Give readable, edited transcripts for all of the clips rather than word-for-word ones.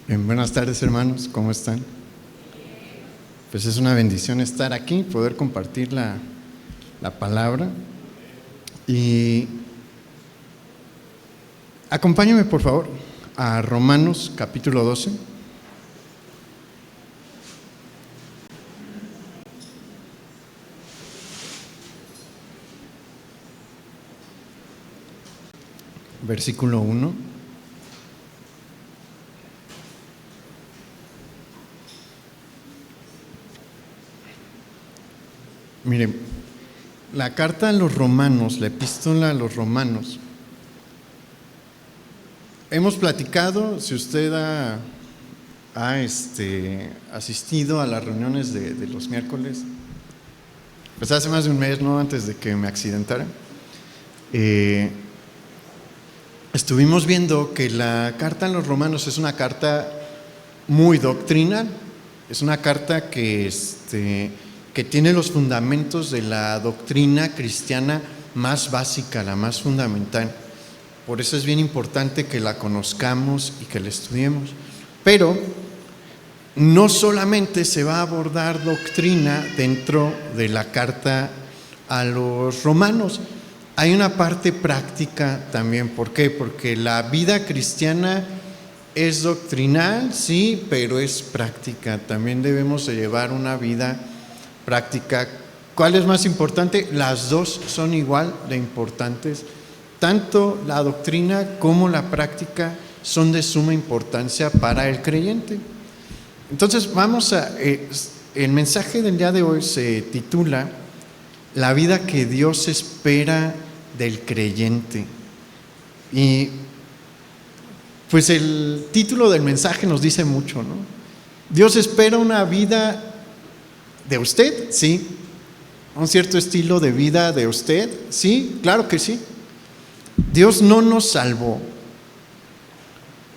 Buenas tardes, hermanos, ¿cómo están? Pues es una bendición estar aquí, poder compartir la palabra. Y acompáñame, por favor, a Romanos capítulo 12. Versículo 1. Miren, la carta a los romanos, la epístola a los romanos, hemos platicado, si usted ha asistido a las reuniones de los miércoles, pues hace más de un mes, ¿no? Antes de que me accidentara, estuvimos viendo que la carta a los romanos es una carta muy doctrinal, es una carta que tiene los fundamentos de la doctrina cristiana más básica, la más fundamental. Por eso es bien importante que la conozcamos y que la estudiemos. Pero no solamente se va a abordar doctrina dentro de la carta a los romanos, hay una parte práctica también. ¿Por qué? Porque la vida cristiana es doctrinal, sí, pero es práctica. También debemos de llevar una vida práctica. ¿Cuál es más importante? Las dos son igual de importantes. Tanto la doctrina como la práctica son de suma importancia para el creyente. Entonces el mensaje del día de hoy se titula La vida que Dios espera del creyente. Y pues el título del mensaje nos dice mucho, ¿no? Dios espera una vida de usted, sí. Un cierto estilo de vida de usted, sí, claro que sí. Dios no nos salvó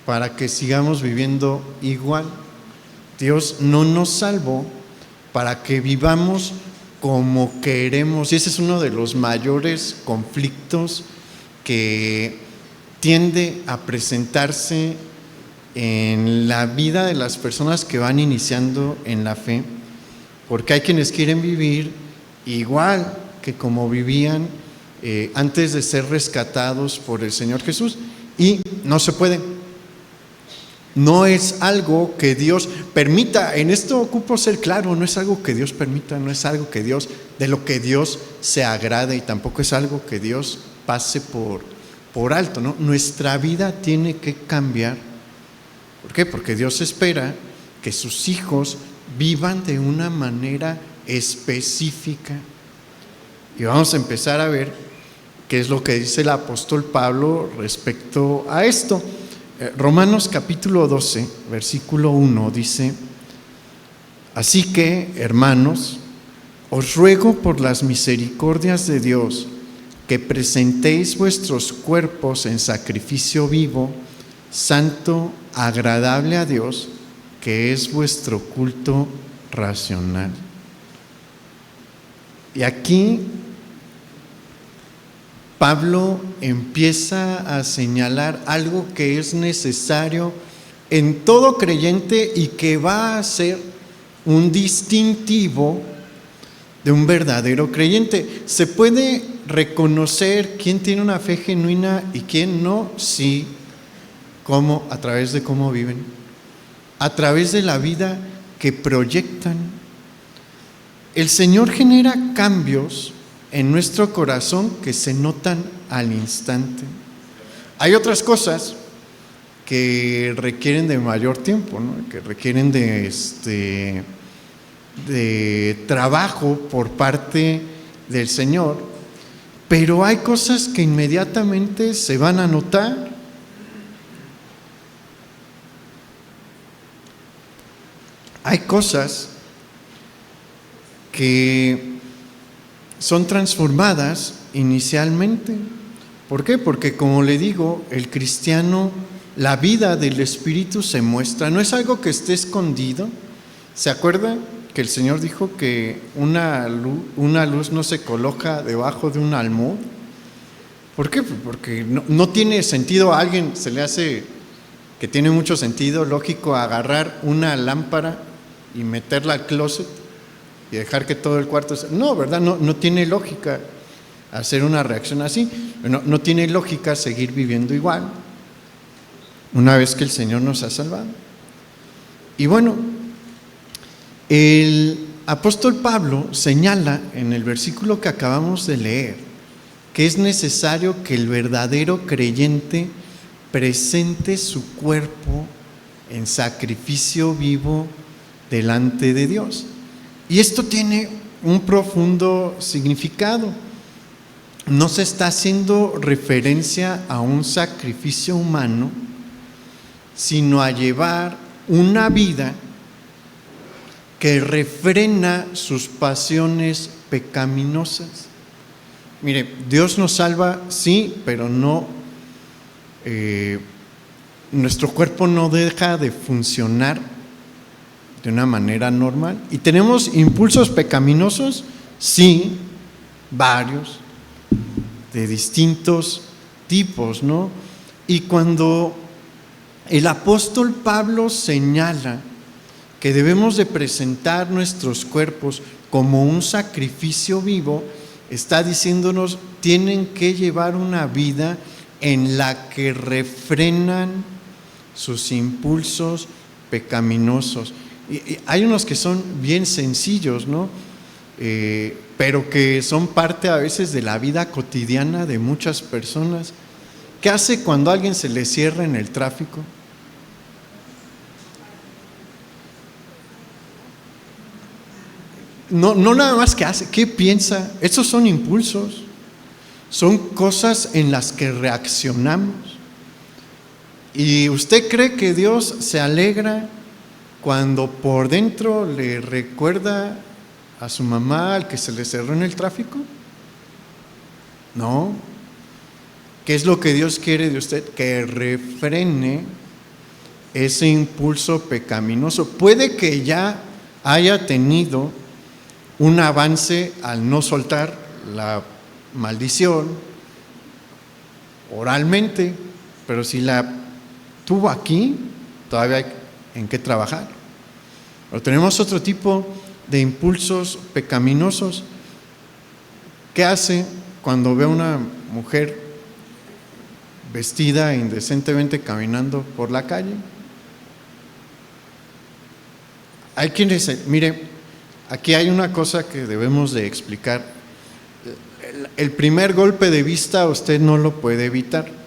para que sigamos viviendo igual. Dios no nos salvó para que vivamos como queremos. Y ese es uno de los mayores conflictos que tiende a presentarse en la vida de las personas que van iniciando en la fe. Porque hay quienes quieren vivir igual que como vivían antes de ser rescatados por el Señor Jesús, y no se puede. No es algo que Dios permita. En esto ocupo ser claro, no es algo que Dios permita, no es algo que de lo que Dios se agrade, y tampoco es algo que Dios pase por alto, ¿no? Nuestra vida tiene que cambiar. ¿Por qué? Porque Dios espera que sus hijos vivan de una manera específica. Y vamos a empezar a ver qué es lo que dice el apóstol Pablo respecto a esto. Romanos capítulo 12, versículo 1 dice: Así que, hermanos, os ruego por las misericordias de Dios que presentéis vuestros cuerpos en sacrificio vivo, santo, agradable a Dios, que es vuestro culto racional. Y aquí Pablo empieza a señalar algo que es necesario en todo creyente y que va a ser un distintivo de un verdadero creyente. ¿Se puede reconocer quién tiene una fe genuina y quién no? Sí. ¿Cómo? A través de cómo viven, a través de la vida que proyectan. El Señor genera cambios en nuestro corazón que se notan al instante. Hay otras cosas que requieren de mayor tiempo, ¿no? Que requieren de trabajo por parte del Señor, pero hay cosas que inmediatamente se van a notar. Hay cosas que son transformadas inicialmente. ¿Por qué? Porque, como le digo, el cristiano, la vida del Espíritu se muestra, no es algo que esté escondido. ¿Se acuerda que el Señor dijo que una luz no se coloca debajo de un almud? ¿Por qué? Porque no tiene sentido. A alguien se le hace que tiene mucho sentido lógico agarrar una lámpara y meterla al closet y dejar que todo el cuarto... No, ¿verdad? No tiene lógica hacer una reacción así. No tiene lógica seguir viviendo igual una vez que el Señor nos ha salvado. Y bueno, el apóstol Pablo señala en el versículo que acabamos de leer que es necesario que el verdadero creyente presente su cuerpo en sacrificio vivo delante de Dios. Y esto tiene un profundo significado. No se está haciendo referencia a un sacrificio humano, sino a llevar una vida que refrena sus pasiones pecaminosas. Mire, Dios nos salva, sí, pero no, nuestro cuerpo no deja de funcionar de una manera normal. ¿Y tenemos impulsos pecaminosos? Sí, varios, de distintos tipos, ¿no? Y cuando el apóstol Pablo señala que debemos de presentar nuestros cuerpos como un sacrificio vivo, está diciéndonos, tienen que llevar una vida en la que refrenan sus impulsos pecaminosos. Y hay unos que son bien sencillos, ¿no? Pero que son parte a veces de la vida cotidiana de muchas personas. ¿Qué hace cuando a alguien se le cierra en el tráfico? No nada más que hace, ¿qué piensa? Esos son impulsos, son cosas en las que reaccionamos. ¿Y usted cree que Dios se alegra cuando por dentro le recuerda a su mamá al que se le cerró en el tráfico? No. ¿Qué es lo que Dios quiere de usted? Que refrene ese impulso pecaminoso. Puede que ya haya tenido un avance al no soltar la maldición oralmente, pero si la tuvo aquí, todavía hay en qué trabajar. Pero tenemos otro tipo de impulsos pecaminosos. ¿Qué hace cuando ve a una mujer vestida indecentemente caminando por la calle? Hay quienes, mire, aquí hay una cosa que debemos de explicar. El primer golpe de vista usted no lo puede evitar.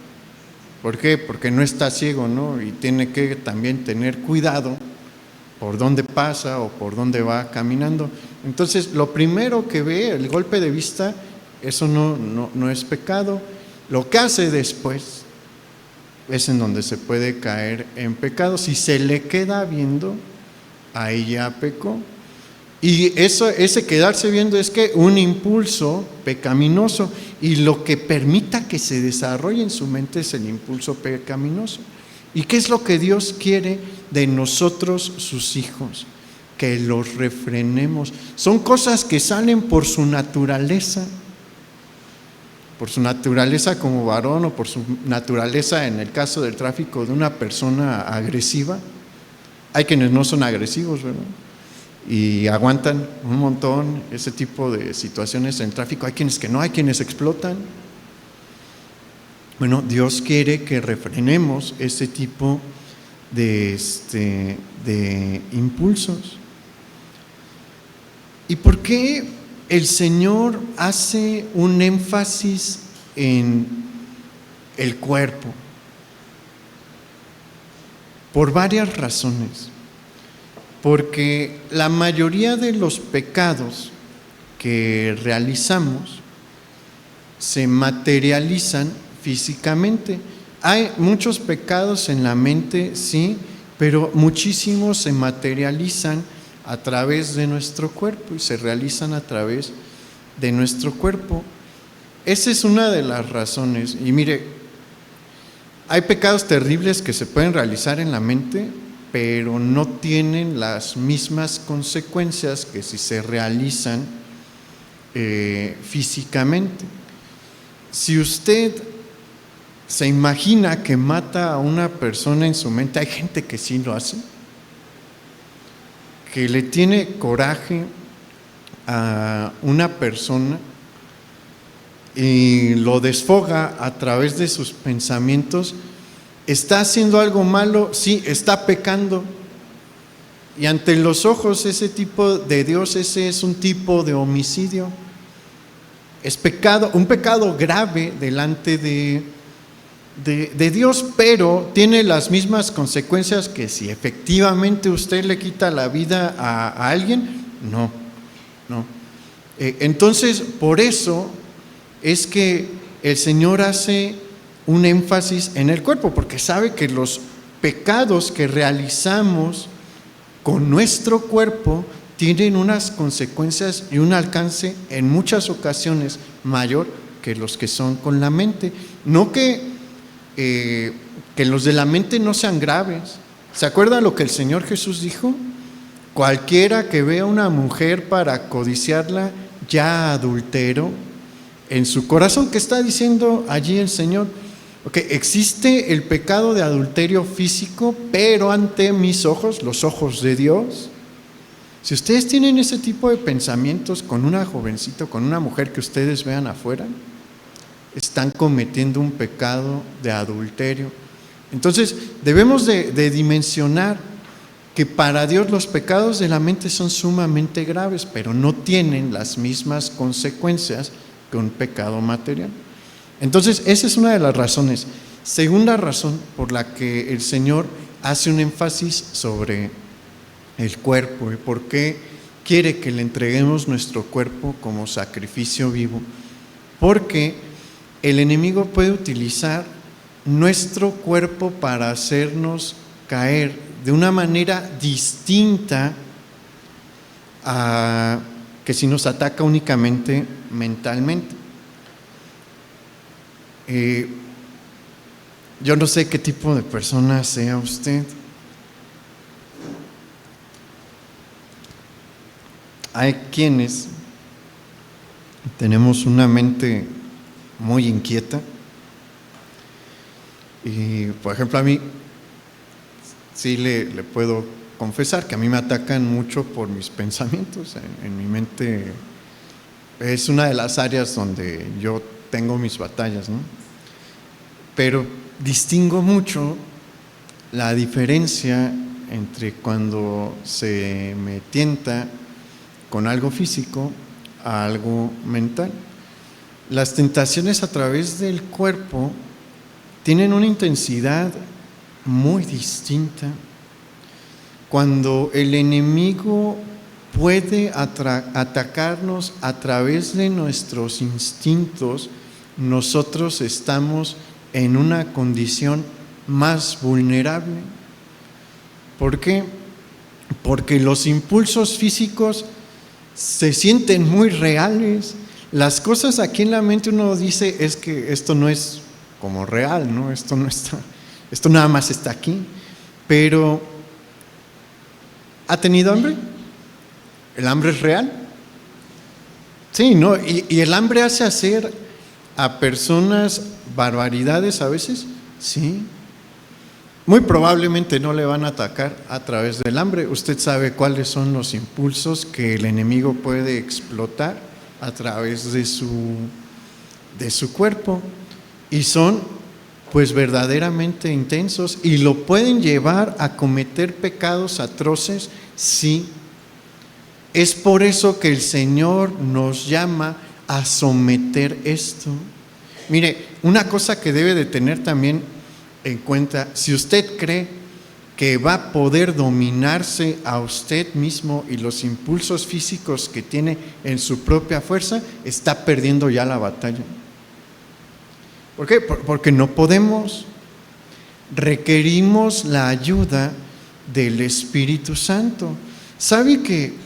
¿Por qué? Porque no está ciego, ¿no? Y tiene que también tener cuidado por dónde pasa o por dónde va caminando. Entonces, lo primero que ve, el golpe de vista, eso no es pecado. Lo que hace después es en donde se puede caer en pecado. Si se le queda viendo, ahí ya pecó. Y ese quedarse viendo es que un impulso pecaminoso, y lo que permita que se desarrolle en su mente es el impulso pecaminoso. ¿Y qué es lo que Dios quiere de nosotros, sus hijos? Que los refrenemos. Son cosas que salen por su naturaleza como varón, o por su naturaleza, en el caso del tráfico, de una persona agresiva. Hay quienes no son agresivos, ¿verdad? Y aguantan un montón ese tipo de situaciones en tráfico. Hay quienes que no, hay quienes explotan. Bueno, Dios quiere que refrenemos ese tipo de impulsos. ¿Y por qué el Señor hace un énfasis en el cuerpo? Por varias razones. Porque la mayoría de los pecados que realizamos se materializan físicamente. Hay muchos pecados en la mente, sí, pero muchísimos se materializan a través de nuestro cuerpo y se realizan a través de nuestro cuerpo. Esa es una de las razones. Y mire, hay pecados terribles que se pueden realizar en la mente, pero no tienen las mismas consecuencias que si se realizan físicamente. Si usted se imagina que mata a una persona en su mente. Hay gente que sí lo hace, que le tiene coraje a una persona y lo desfoga a través de sus pensamientos. ¿Está haciendo algo malo? Sí, está pecando. Y ante los ojos ese tipo de Dios, ese es un tipo de homicidio. Es pecado, un pecado grave delante de Dios, pero tiene las mismas consecuencias que si efectivamente usted le quita la vida a alguien. No. Entonces, por eso es que el Señor hace un énfasis en el cuerpo, porque sabe que los pecados que realizamos con nuestro cuerpo tienen unas consecuencias y un alcance en muchas ocasiones mayor que los que son con la mente. No que los de la mente no sean graves. ¿Se acuerdan lo que el Señor Jesús dijo? Cualquiera que vea a una mujer para codiciarla ya adulteró en su corazón. ¿Qué está diciendo allí el Señor? Okay, existe el pecado de adulterio físico, pero ante mis ojos, los ojos de Dios. Si ustedes tienen ese tipo de pensamientos con una jovencita, con una mujer que ustedes vean afuera, están cometiendo un pecado de adulterio. Entonces, debemos de dimensionar que para Dios los pecados de la mente son sumamente graves, pero no tienen las mismas consecuencias que un pecado material. Entonces, esa es una de las razones. Segunda razón por la que el Señor hace un énfasis sobre el cuerpo y por qué quiere que le entreguemos nuestro cuerpo como sacrificio vivo. Porque el enemigo puede utilizar nuestro cuerpo para hacernos caer de una manera distinta a que si nos ataca únicamente mentalmente. Yo no sé qué tipo de persona sea usted. Hay quienes tenemos una mente muy inquieta y, por ejemplo, a mí sí le puedo confesar que a mí me atacan mucho por mis pensamientos. En mi mente es una de las áreas donde yo tengo mis batallas, ¿no? Pero distingo mucho la diferencia entre cuando se me tienta con algo físico a algo mental. Las tentaciones a través del cuerpo tienen una intensidad muy distinta. Cuando el enemigo puede atacarnos a través de nuestros instintos, nosotros estamos en una condición más vulnerable. ¿Por qué? Porque los impulsos físicos se sienten muy reales. Las cosas aquí en la mente uno dice es que esto no es como real, ¿no? Esto no está, esto nada más está aquí. Pero ¿ha tenido hambre? ¿El hambre es real? Sí, ¿no? Y el hambre hace hacer a personas barbaridades a veces, sí. Muy probablemente no le van a atacar a través del hambre. Usted sabe cuáles son los impulsos que el enemigo puede explotar a través de su cuerpo, y son pues verdaderamente intensos y lo pueden llevar a cometer pecados atroces, sí. Es por eso que el Señor nos llama a someter esto. Mire, una cosa que debe de tener también en cuenta: si usted cree que va a poder dominarse a usted mismo y los impulsos físicos que tiene en su propia fuerza, está perdiendo ya la batalla. ¿Por qué? Porque no podemos. Requerimos la ayuda del Espíritu Santo. ¿Sabe que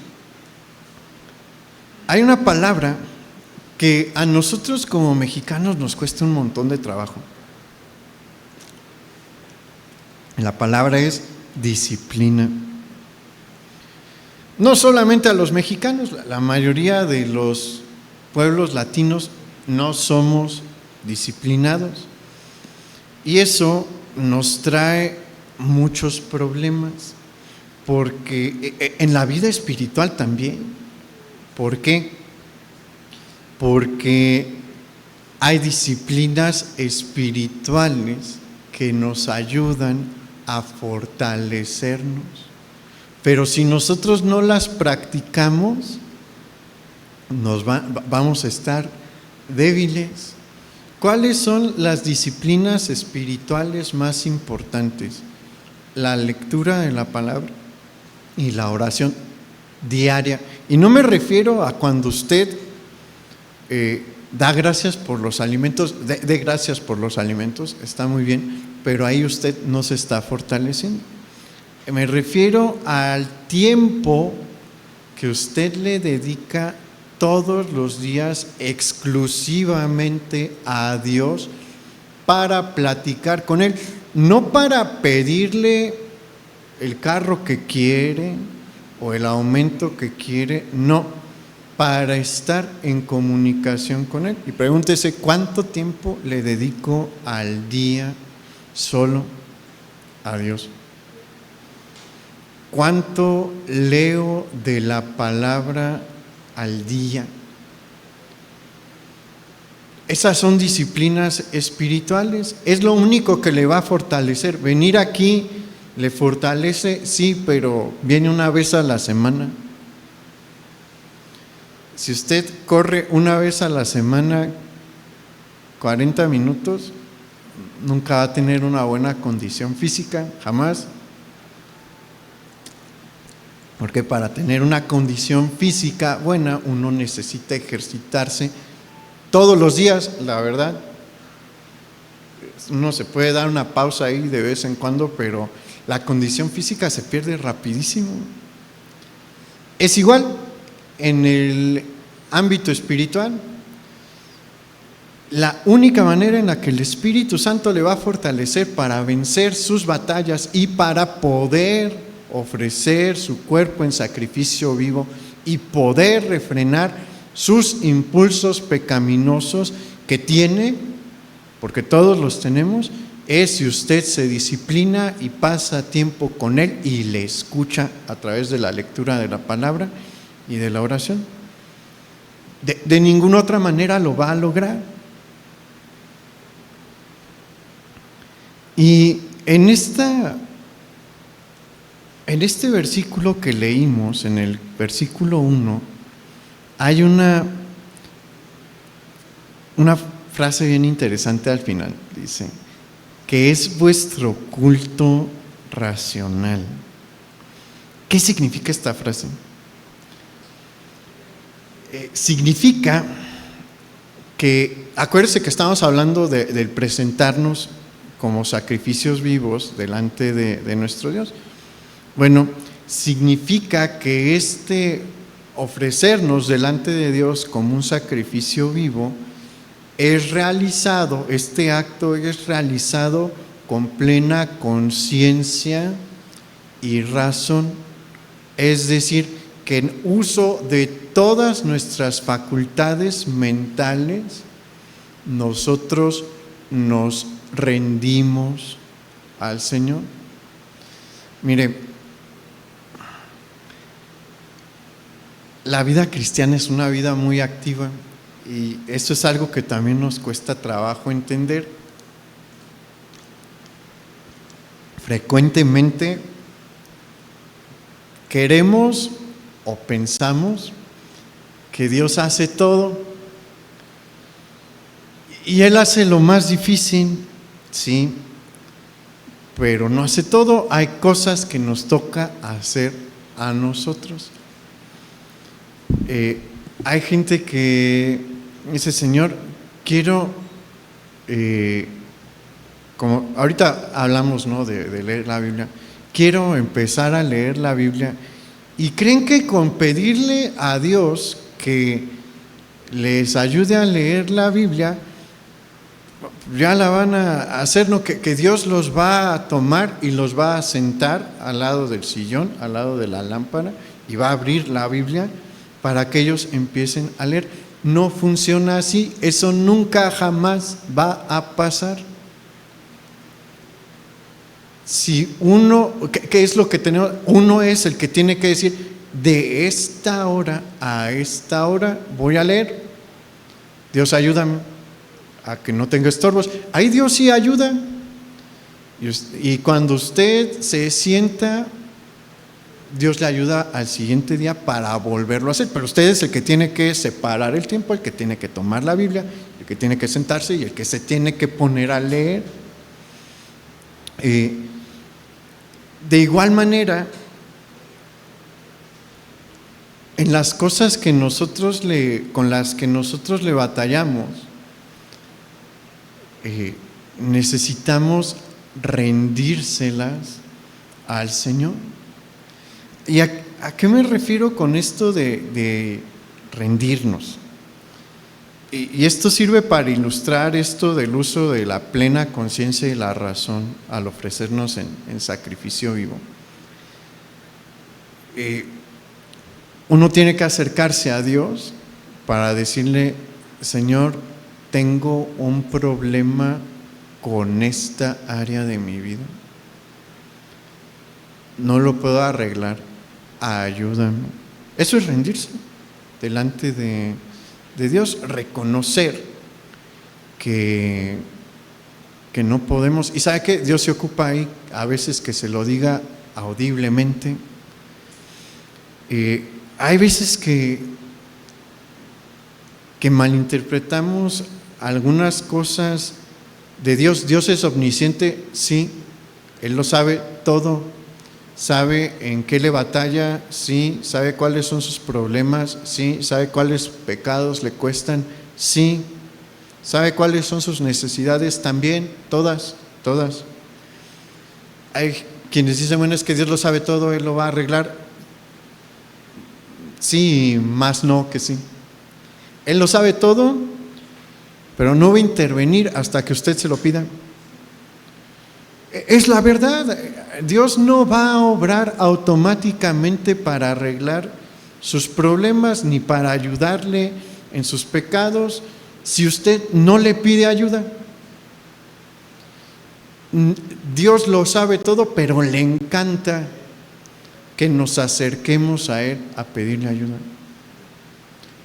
hay una palabra que a nosotros como mexicanos nos cuesta un montón de trabajo? La palabra es disciplina. No solamente a los mexicanos, la mayoría de los pueblos latinos no somos disciplinados. Y eso nos trae muchos problemas, porque en la vida espiritual también. ¿Por qué? Porque hay disciplinas espirituales que nos ayudan a fortalecernos, pero si nosotros no las practicamos, vamos a estar débiles. ¿Cuáles son las disciplinas espirituales más importantes? La lectura de la palabra y la oración diaria. Y no me refiero a cuando usted da gracias por los alimentos, dé gracias por los alimentos, está muy bien, pero ahí usted no se está fortaleciendo. Me refiero al tiempo que usted le dedica todos los días exclusivamente a Dios para platicar con Él, no para pedirle el carro que quiere o el aumento que quiere, no, para estar en comunicación con Él. Y pregúntese, ¿cuánto tiempo le dedico al día solo a Dios? ¿Cuánto leo de la palabra al día? Esas son disciplinas espirituales. Es lo único que le va a fortalecer. Venir aquí le fortalece, sí, pero viene una vez a la semana. Si usted corre una vez a la semana 40 minutos, nunca va a tener una buena condición física, jamás. Porque para tener una condición física buena, uno necesita ejercitarse todos los días, la verdad. Uno se puede dar una pausa ahí de vez en cuando, pero la condición física se pierde rapidísimo. Es igual en el ámbito espiritual. La única manera en la que el Espíritu Santo le va a fortalecer para vencer sus batallas y para poder ofrecer su cuerpo en sacrificio vivo y poder refrenar sus impulsos pecaminosos que tiene, porque todos los tenemos, es si usted se disciplina y pasa tiempo con Él y le escucha a través de la lectura de la palabra y de la oración. De ninguna otra manera lo va a lograr. Y en este versículo que leímos, en el versículo 1, hay una frase bien interesante al final. Dice, que es vuestro culto racional. ¿Qué significa esta frase? Significa que, acuérdense que estamos hablando del presentarnos como sacrificios vivos delante de nuestro Dios. Bueno, significa que ofrecernos delante de Dios como un sacrificio vivo este acto es realizado con plena conciencia y razón, es decir, que en uso de todas nuestras facultades mentales, nosotros nos rendimos al Señor. Mire, la vida cristiana es una vida muy activa y eso es algo que también nos cuesta trabajo entender. Frecuentemente queremos o pensamos que Dios hace todo y Él hace lo más difícil, sí, pero no hace todo. Hay cosas que nos toca hacer a nosotros. Hay gente que dice, Señor, quiero, como ahorita hablamos, ¿no?, de leer la Biblia, quiero empezar a leer la Biblia, y creen que con pedirle a Dios que les ayude a leer la Biblia, ya la van a hacer, ¿no?, que Dios los va a tomar y los va a sentar al lado del sillón, al lado de la lámpara, y va a abrir la Biblia para que ellos empiecen a leer. No funciona así, eso nunca jamás va a pasar. Si uno, ¿qué es lo que tenemos? Uno es el que tiene que decir, de esta hora a esta hora voy a leer. Dios, ayúdame a que no tenga estorbos. Ahí Dios sí ayuda. Y cuando usted se sienta, Dios le ayuda al siguiente día para volverlo a hacer. Pero usted es el que tiene que separar el tiempo, el que tiene que tomar la Biblia, el que tiene que sentarse y el que se tiene que poner a leer. De igual manera, en las cosas que con las que nosotros le batallamos, necesitamos rendírselas al Señor. ¿Y a qué me refiero con esto de rendirnos? Y esto sirve para ilustrar esto del uso de la plena conciencia y la razón al ofrecernos en sacrificio vivo. Uno tiene que acercarse a Dios para decirle, Señor, tengo un problema con esta área de mi vida. No lo puedo arreglar, ayúdame. Eso es rendirse delante de Dios, reconocer que no podemos. ¿Y sabe qué? Dios se ocupa ahí a veces que se lo diga audiblemente. Hay veces que malinterpretamos algunas cosas de Dios. Dios es omnisciente, sí, Él lo sabe todo, sabe en qué le batalla, sí, sabe cuáles son sus problemas, sí, sabe cuáles pecados le cuestan, sí, sabe cuáles son sus necesidades también, todas. Hay quienes dicen, bueno, es que Dios lo sabe todo, Él lo va a arreglar. Sí, más no que sí. Él lo sabe todo, pero no va a intervenir hasta que usted se lo pida. Es la verdad. Dios no va a obrar automáticamente para arreglar sus problemas ni para ayudarle en sus pecados si usted no le pide ayuda. Dios lo sabe todo, pero le encanta que nos acerquemos a Él a pedirle ayuda.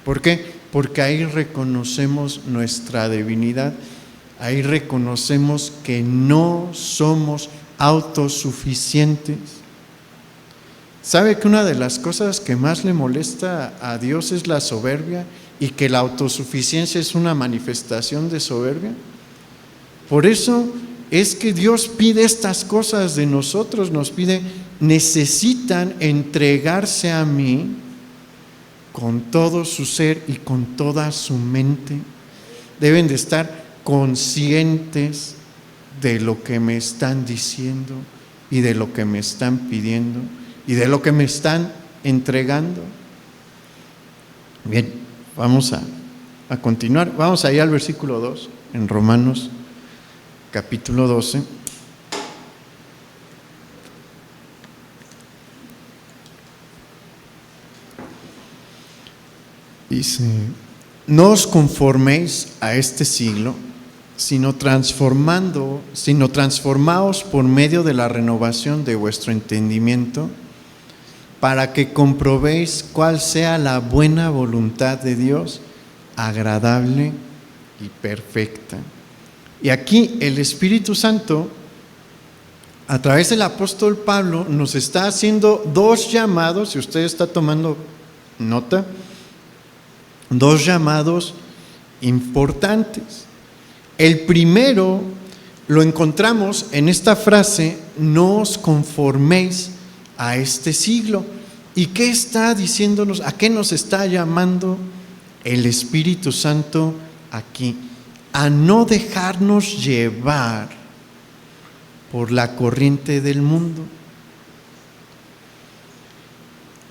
¿Por qué? Porque ahí reconocemos nuestra debilidad, ahí reconocemos que no somos autosuficientes. ¿Sabe que una de las cosas que más le molesta a Dios es la soberbia y que la autosuficiencia es una manifestación de soberbia? Por eso es que Dios pide estas cosas de nosotros, nos pide, necesitan entregarse a mí con todo su ser y con toda su mente. Deben de estar conscientes de lo que me están diciendo y de lo que me están pidiendo y de lo que me están entregando. Bien, vamos a continuar. Vamos allá al versículo 2 en Romanos capítulo 12. Dice, no os conforméis a este siglo, sino transformaos por medio de la renovación de vuestro entendimiento, para que comprobéis cuál sea la buena voluntad de Dios, agradable y perfecta. Y aquí el Espíritu Santo, a través del apóstol Pablo, nos está haciendo dos llamados, si usted está tomando nota, dos llamados importantes. El primero lo encontramos en esta frase, no os conforméis a este siglo. ¿Y qué está diciéndonos? ¿A qué nos está llamando el Espíritu Santo aquí? A no dejarnos llevar por la corriente del mundo.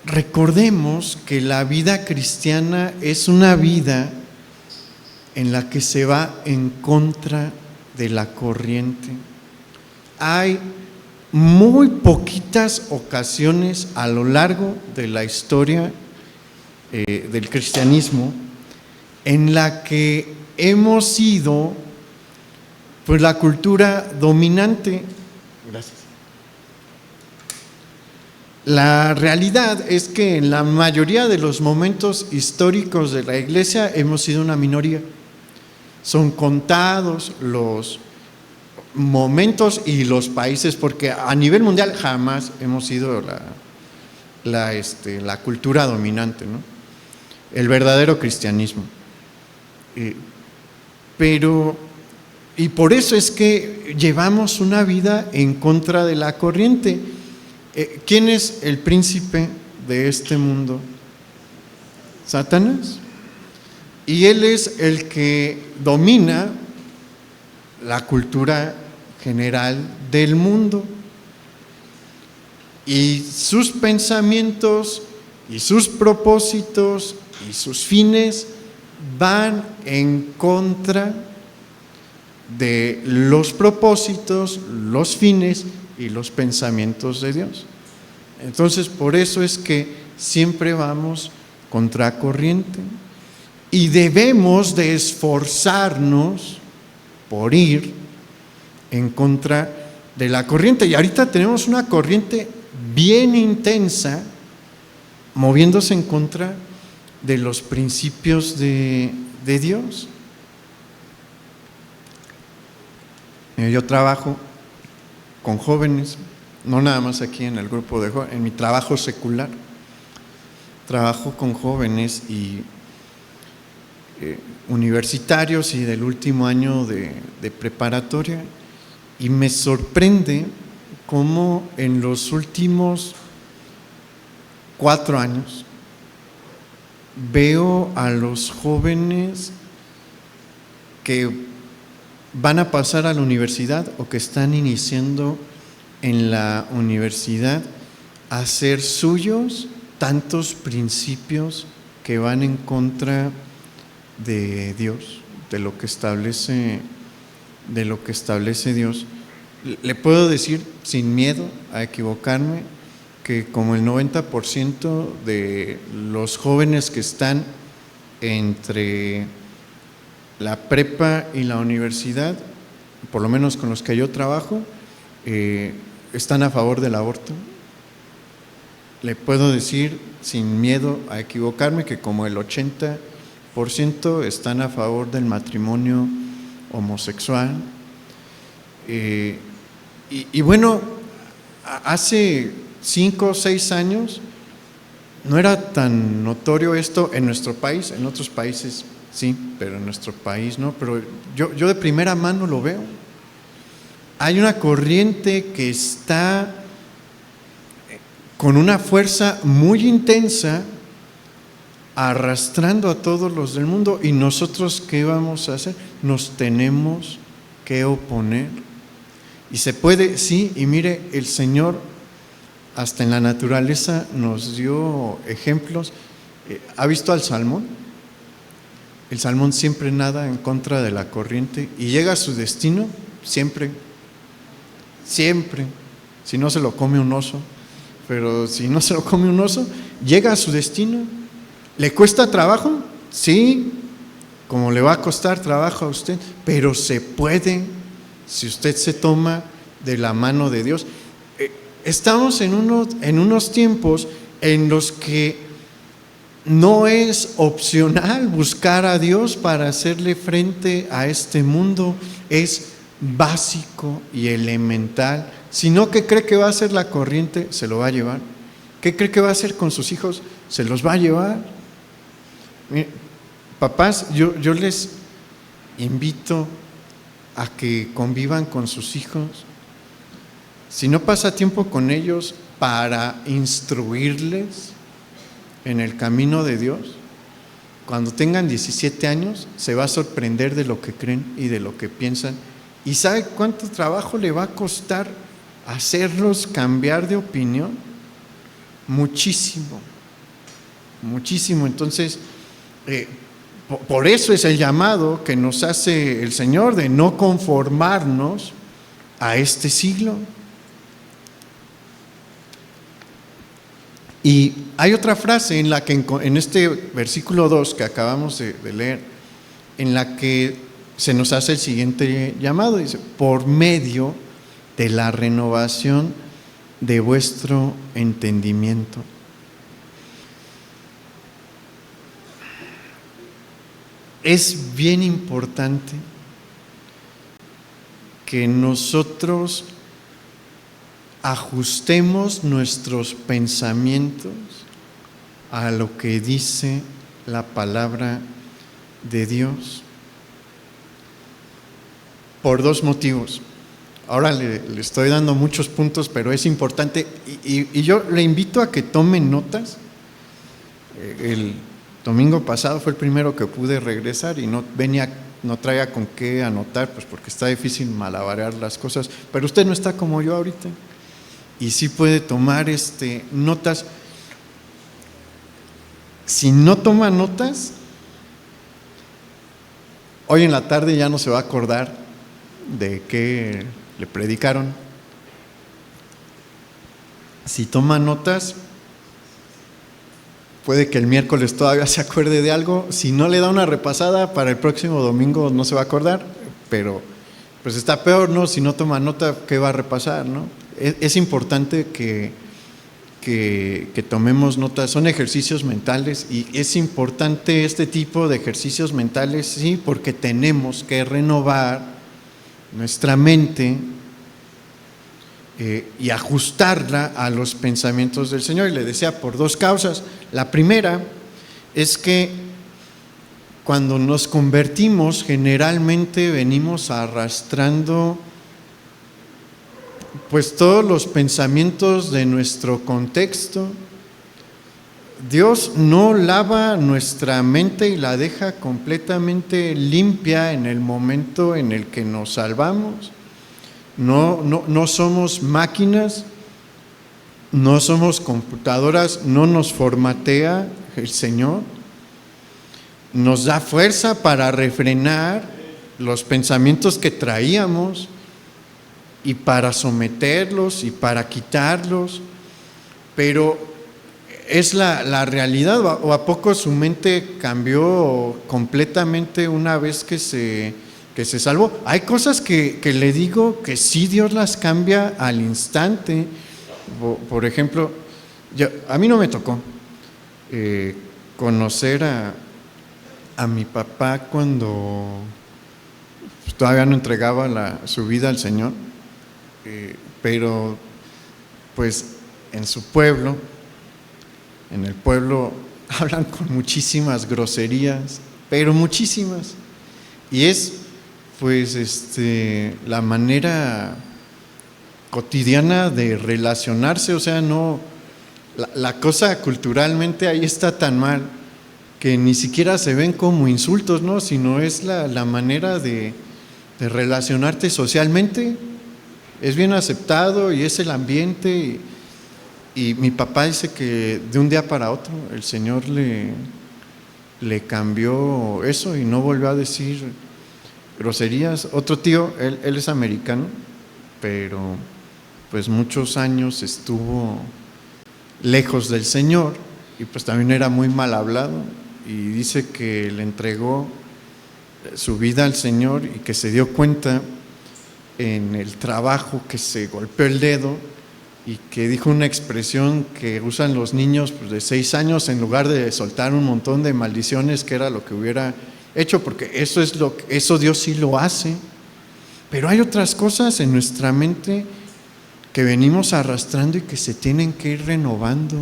Recordemos que la vida cristiana es una vida en la que se va en contra de la corriente. Hay muy poquitas ocasiones a lo largo de la historia del cristianismo en la que hemos sido pues la cultura dominante. Gracias. La realidad es que en la mayoría de los momentos históricos de la Iglesia hemos sido una minoría. Son contados los momentos y los países, porque a nivel mundial jamás hemos sido la cultura dominante, ¿no? El verdadero cristianismo. Y por eso es que llevamos una vida en contra de la corriente. ¿Quién es el príncipe de este mundo? Satanás. Y él es el que domina la cultura general del mundo. Y sus pensamientos y sus propósitos y sus fines van en contra de los propósitos, los fines y los pensamientos de Dios. Entonces, por eso es que siempre vamos contracorriente y debemos de esforzarnos por ir en contra de la corriente. Y ahorita tenemos una corriente bien intensa moviéndose en contra de los principios de Dios. Yo trabajo con jóvenes, no nada más aquí en el grupo de jóvenes, en mi trabajo secular. Trabajo con jóvenes y universitarios y del último año de preparatoria, y me sorprende cómo en los últimos 4 años veo a los jóvenes que van a pasar a la universidad o que están iniciando en la universidad a hacer suyos tantos principios que van en contra de Dios, de lo que establece Dios. Le puedo decir sin miedo a equivocarme que como el 90% de los jóvenes que están entre la prepa y la universidad, por lo menos con los que yo trabajo, están a favor del aborto. Le puedo decir sin miedo a equivocarme que como el 80% están a favor del matrimonio homosexual. Y bueno, hace 5 o 6 años no era tan notorio esto en nuestro país. En otros países sí, pero en nuestro país no. Pero yo de primera mano lo veo. Hay una corriente que está con una fuerza muy intensa arrastrando a todos los del mundo. ¿Y nosotros qué vamos a hacer? Nos tenemos que oponer. Y se puede, sí, y mire, el Señor hasta en la naturaleza nos dio ejemplos. ¿Ha visto al salmón? El salmón siempre nada en contra de la corriente y llega a su destino siempre, si no se lo come un oso. Pero si no se lo come un oso, llega a su destino. ¿Le cuesta trabajo? Sí, como le va a costar trabajo a usted, pero se puede si usted se toma de la mano de Dios. Estamos en unos tiempos en los que no es opcional buscar a Dios para hacerle frente a este mundo, es básico y elemental. Si no, ¿qué cree que va a hacer la corriente? Se lo va a llevar. ¿Qué cree que va a hacer con sus hijos? Se los va a llevar. Mire, papás, yo les invito a que convivan con sus hijos. Si no pasa tiempo con ellos para instruirles en el camino de Dios, cuando tengan 17 años se va a sorprender de lo que creen y de lo que piensan. ¿Y sabe cuánto trabajo le va a costar hacerlos cambiar de opinión? Muchísimo, muchísimo. Entonces, por eso es el llamado que nos hace el Señor de no conformarnos a este siglo. Y hay otra frase en la que en este versículo 2 que acabamos de leer, en la que se nos hace el siguiente llamado, dice: por medio de la renovación de vuestro entendimiento. Es bien importante que nosotros ajustemos nuestros pensamientos a lo que dice la palabra de Dios. Por dos motivos. Ahora le estoy dando muchos puntos, pero es importante y yo le invito a que tomen notas. El domingo pasado fue el primero que pude regresar y no traía con qué anotar, pues porque está difícil malabarear las cosas, pero usted no está como yo ahorita y sí puede tomar notas. Si no toma notas, hoy en la tarde ya no se va a acordar de qué le predicaron. Si toma notas, puede que el miércoles todavía se acuerde de algo. Si no le da una repasada, para el próximo domingo no se va a acordar, pero pues está peor, ¿no? Si no toma nota, ¿qué va a repasar, no? Es importante que tomemos notas. Son ejercicios mentales y es importante este tipo de ejercicios mentales, sí, porque tenemos que renovar nuestra mente y ajustarla a los pensamientos del Señor. Y le decía, por dos causas. La primera es que cuando nos convertimos, generalmente venimos arrastrando pues todos los pensamientos de nuestro contexto. Dios no lava nuestra mente y la deja completamente limpia en el momento en el que nos salvamos. No somos máquinas, no somos computadoras, no nos formatea el Señor. Nos da fuerza para refrenar los pensamientos que traíamos y para someterlos y para quitarlos, pero es la realidad. ¿O a poco su mente cambió completamente una vez que se salvó? Hay cosas que le digo que sí, Dios las cambia al instante. Por ejemplo, a mí no me tocó conocer a mi papá cuando todavía no entregaba su vida al Señor, pero pues en su pueblo, en el pueblo hablan con muchísimas groserías, pero muchísimas, y es pues la manera cotidiana de relacionarse. O sea, no, la cosa culturalmente ahí está tan mal que ni siquiera se ven como insultos, ¿no? Sino es la manera de relacionarte socialmente. Es bien aceptado y es el ambiente. Y mi papá dice que de un día para otro el Señor le cambió eso y no volvió a decir groserías. Otro tío, él es americano, pero pues muchos años estuvo lejos del Señor y pues también era muy mal hablado, y dice que le entregó su vida al Señor y que se dio cuenta en el trabajo que se golpeó el dedo y que dijo una expresión que usan los niños pues, de 6 años, en lugar de soltar un montón de maldiciones, que era lo que hubiera hecho, porque eso Dios sí lo hace. Pero hay otras cosas en nuestra mente que venimos arrastrando y que se tienen que ir renovando,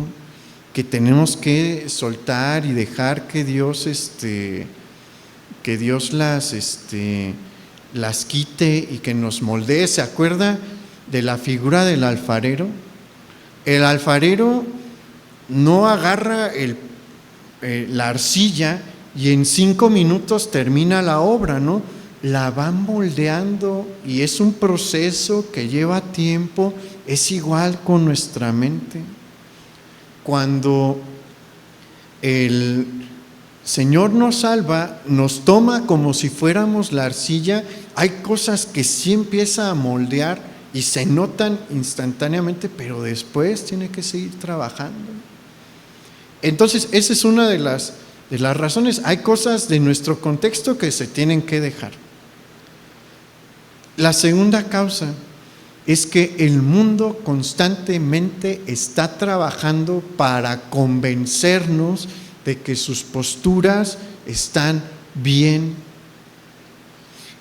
que tenemos que soltar y dejar que Dios las quite y que nos moldee. ¿Se acuerda de la figura del alfarero? El alfarero no agarra la arcilla y en 5 minutos termina la obra, ¿no? La van moldeando y es un proceso que lleva tiempo. Es igual con nuestra mente. Cuando el Señor nos salva, nos toma como si fuéramos la arcilla. Hay cosas que sí empieza a moldear y se notan instantáneamente, pero después tiene que seguir trabajando. Entonces, esa es una de las razones. Hay cosas de nuestro contexto que se tienen que dejar. La segunda causa es que el mundo constantemente está trabajando para convencernos de que sus posturas están bien.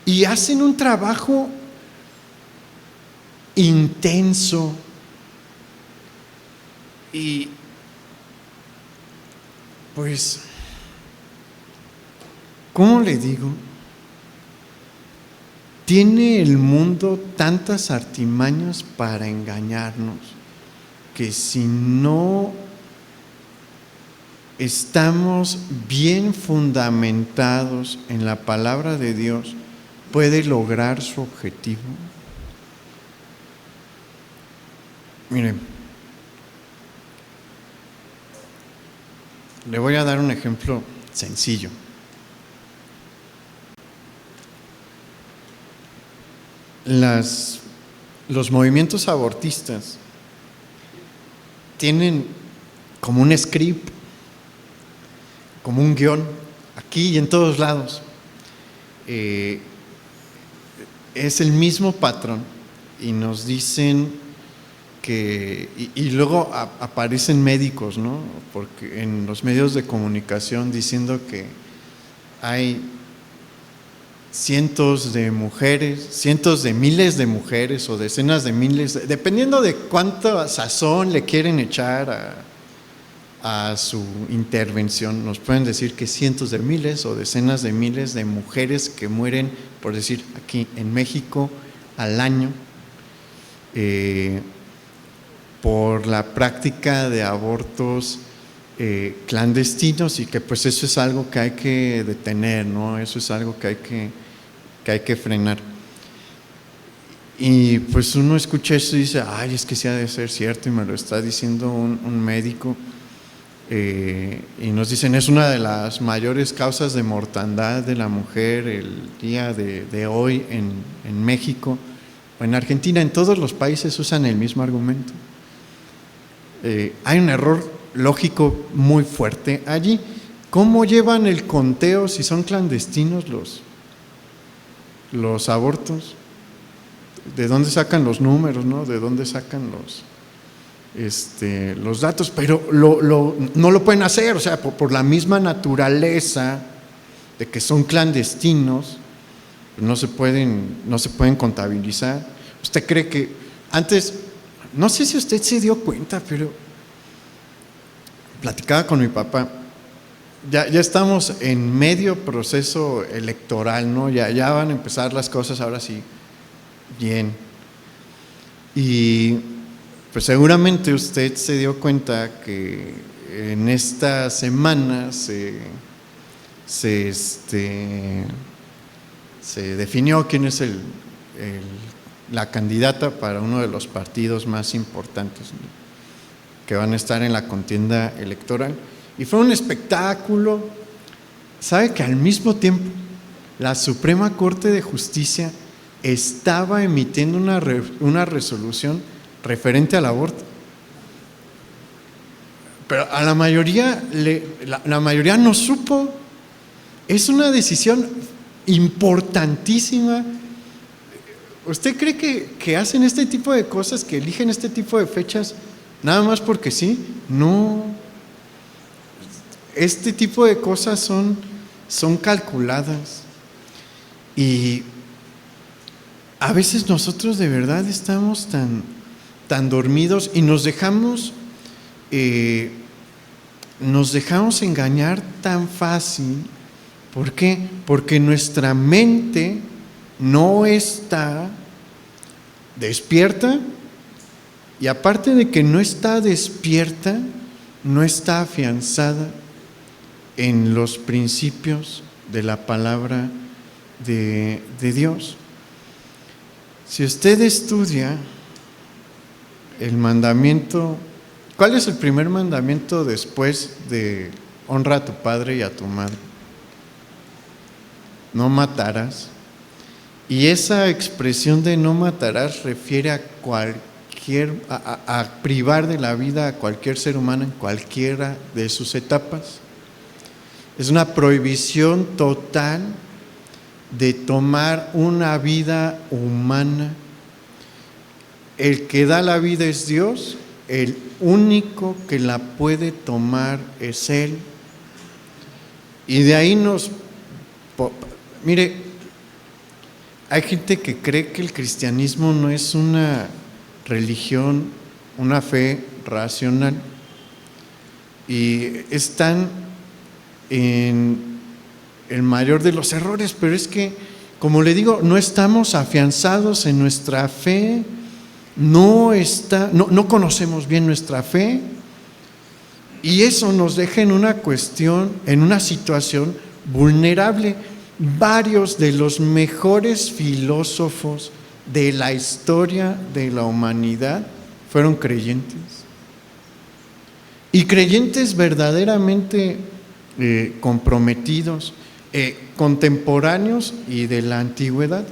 Y hacen un trabajo intenso. Y pues, ¿cómo le digo? Tiene el mundo tantas artimañas para engañarnos que si no estamos bien fundamentados en la palabra de Dios, puede lograr su objetivo. Miren, le voy a dar un ejemplo sencillo. Los movimientos abortistas tienen como un script, como un guión, aquí y en todos lados. Es el mismo patrón y nos dicen que, y luego aparecen médicos, ¿no? Porque en los medios de comunicación diciendo que hay cientos de mujeres, cientos de miles de mujeres o decenas de miles, dependiendo de cuánta sazón le quieren echar a su intervención, nos pueden decir que cientos de miles o decenas de miles de mujeres que mueren, por decir aquí en México, al año, por la práctica de abortos clandestinos, y que pues eso es algo que hay que detener, ¿no? Eso es algo que hay que frenar. Y pues uno escucha eso y dice, ay, es que sí ha de ser cierto, y me lo está diciendo un médico. Y nos dicen, es una de las mayores causas de mortandad de la mujer el día de hoy en México o en Argentina. En todos los países usan el mismo argumento. Hay un error lógico muy fuerte allí. ¿Cómo llevan el conteo si son clandestinos los abortos? ¿De dónde sacan los números, no? ¿De dónde sacan los datos? Pero no lo pueden hacer, o sea, por la misma naturaleza de que son clandestinos, no se pueden contabilizar. ¿Usted cree que antes, no sé si usted se dio cuenta, pero platicaba con mi papá, ya estamos en medio proceso electoral, ¿no? Ya van a empezar las cosas ahora sí bien. Y pues seguramente usted se dio cuenta que en esta semana se definió quién es la candidata para uno de los partidos más importantes, ¿no?, que van a estar en la contienda electoral. Y fue un espectáculo. ¿Sabe que al mismo tiempo la Suprema Corte de Justicia estaba emitiendo una resolución referente al aborto? Pero a la mayoría, la mayoría no supo. Es una decisión importantísima. ¿Usted cree que hacen este tipo de cosas, que eligen este tipo de fechas nada más porque sí? No. Este tipo de cosas son calculadas. Y a veces nosotros de verdad estamos tan dormidos y nos dejamos engañar tan fácil. ¿Por qué? Porque nuestra mente no está despierta, y aparte de que no está despierta, no está afianzada en los principios de la palabra de Dios. Si usted estudia el mandamiento, ¿cuál es el primer mandamiento después de honra a tu padre y a tu madre? No matarás. Y esa expresión de no matarás refiere a privar de la vida a cualquier ser humano en cualquiera de sus etapas. Es una prohibición total de tomar una vida humana. el que da la vida es Dios, el único que la puede tomar es Él. Y de ahí mire, hay gente que cree que el cristianismo no es una religión, una fe racional, y están en el mayor de los errores, pero es que, como le digo, no estamos afianzados en nuestra fe, no conocemos bien nuestra fe, y eso nos deja en una situación vulnerable. Varios de los mejores filósofos de la historia de la humanidad fueron creyentes, y creyentes verdaderamente comprometidos, contemporáneos y de la antigüedad.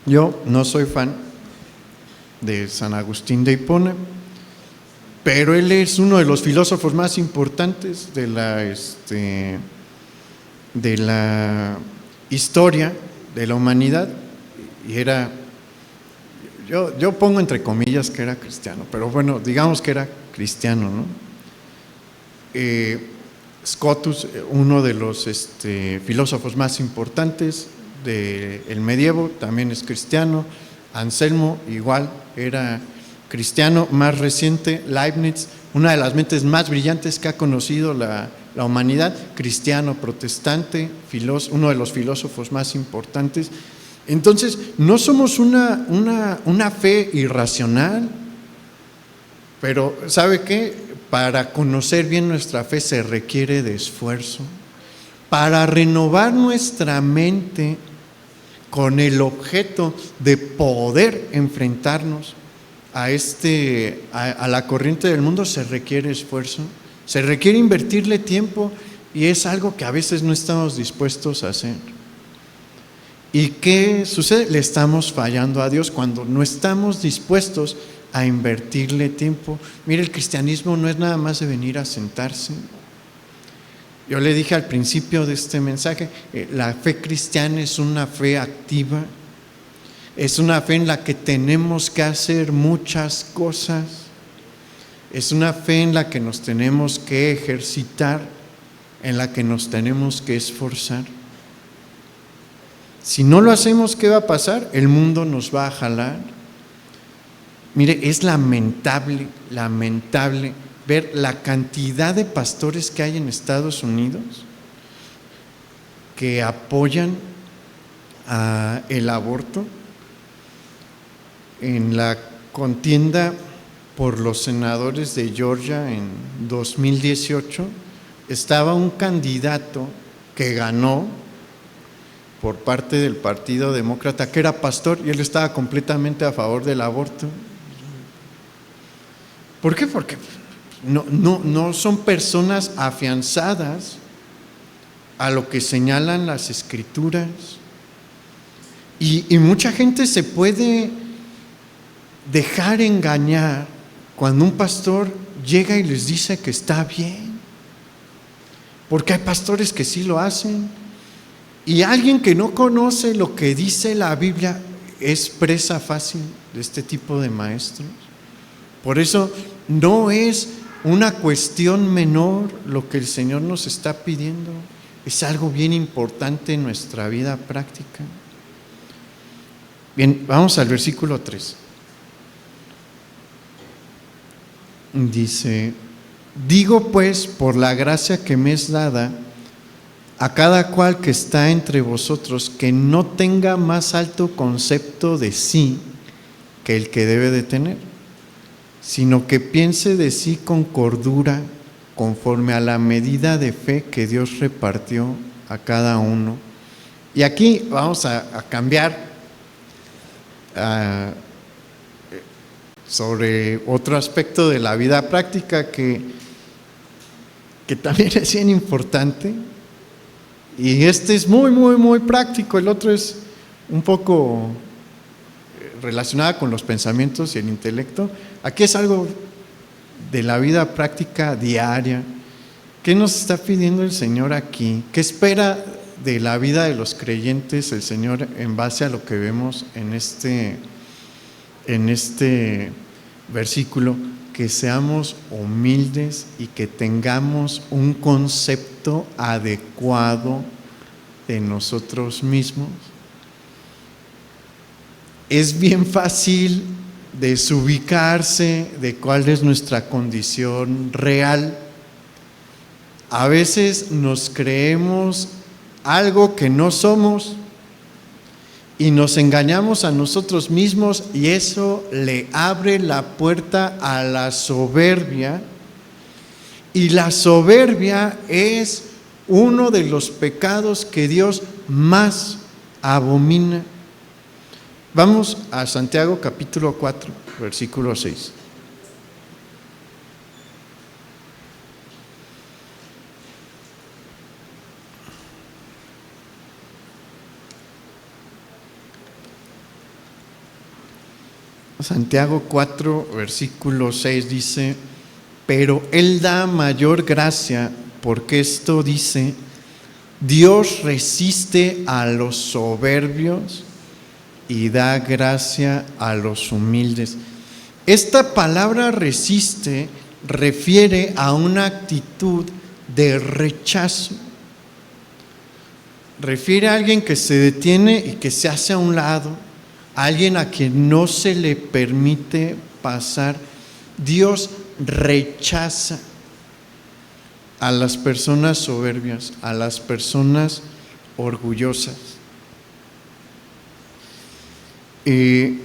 Yo no soy fan de San Agustín de Hipona, pero él es uno de los filósofos más importantes de la historia de la humanidad, y yo pongo entre comillas que era cristiano, pero bueno, digamos que era cristiano, ¿no? Scotus, uno de los filósofos más importantes del medievo, también es cristiano. Anselmo igual era cristiano. Más reciente, Leibniz, una de las mentes más brillantes que ha conocido la humanidad, cristiano protestante, uno de los filósofos más importantes. Entonces, no somos una fe irracional, pero ¿sabe qué? Para conocer bien nuestra fe se requiere de esfuerzo. Para renovar nuestra mente con el objeto de poder enfrentarnos a la corriente del mundo, se requiere esfuerzo, se requiere invertirle tiempo, y es algo que a veces no estamos dispuestos a hacer. ¿Y qué sucede? Le estamos fallando a Dios cuando no estamos dispuestos a invertirle tiempo. Mire, el cristianismo no es nada más de venir a sentarse. Yo le dije al principio de este mensaje, la fe cristiana es una fe activa, es una fe en la que tenemos que hacer muchas cosas, es una fe en la que nos tenemos que ejercitar, en la que nos tenemos que esforzar. Si no lo hacemos, ¿qué va a pasar? El mundo nos va a jalar. Mire, es lamentable ver la cantidad de pastores que hay en Estados Unidos que apoyan el aborto. En la contienda por los senadores de Georgia en 2018 estaba un candidato que ganó por parte del Partido Demócrata, que era pastor, y él estaba completamente a favor del aborto. ¿Por qué? Porque no son personas afianzadas a lo que señalan las Escrituras. Y mucha gente se puede dejar engañar cuando un pastor llega y les dice que está bien, porque hay pastores que sí lo hacen, y alguien que no conoce lo que dice la Biblia es presa fácil de este tipo de maestros. Por eso no es una cuestión menor lo que el Señor nos está pidiendo, es algo bien importante en nuestra vida práctica. Bien, vamos al versículo 3. Dice: digo pues, por la gracia que me es dada, a cada cual que está entre vosotros, que no tenga más alto concepto de sí que el que debe de tener, sino que piense de sí con cordura, conforme a la medida de fe que Dios repartió a cada uno. Y aquí vamos a cambiar sobre otro aspecto de la vida práctica que también es bien importante, y este es muy práctico. El otro es un poco relacionado con los pensamientos y el intelecto. Aquí es algo de la vida práctica diaria. ¿Qué nos está pidiendo el Señor aquí? ¿Qué espera de la vida de los creyentes el Señor en base a lo que vemos en este en este versículo que seamos humildes y que tengamos un concepto adecuado de nosotros mismos. Es bien fácil desubicarse de cuál es nuestra condición real. A veces nos creemos algo que no somos y nos engañamos a nosotros mismos, y eso le abre la puerta a la soberbia, y la soberbia es uno de los pecados que Dios más abomina. Vamos a Santiago capítulo 4, versículo 6. Santiago 4, versículo 6 dice: pero Él da mayor gracia, porque esto dice: Dios resiste a los soberbios y da gracia a los humildes. Esta palabra resiste refiere a una actitud de rechazo. Refiere a alguien que se detiene y que se hace a un lado, a alguien a quien no se le permite pasar. Dios rechaza a las personas soberbias, a las personas orgullosas. El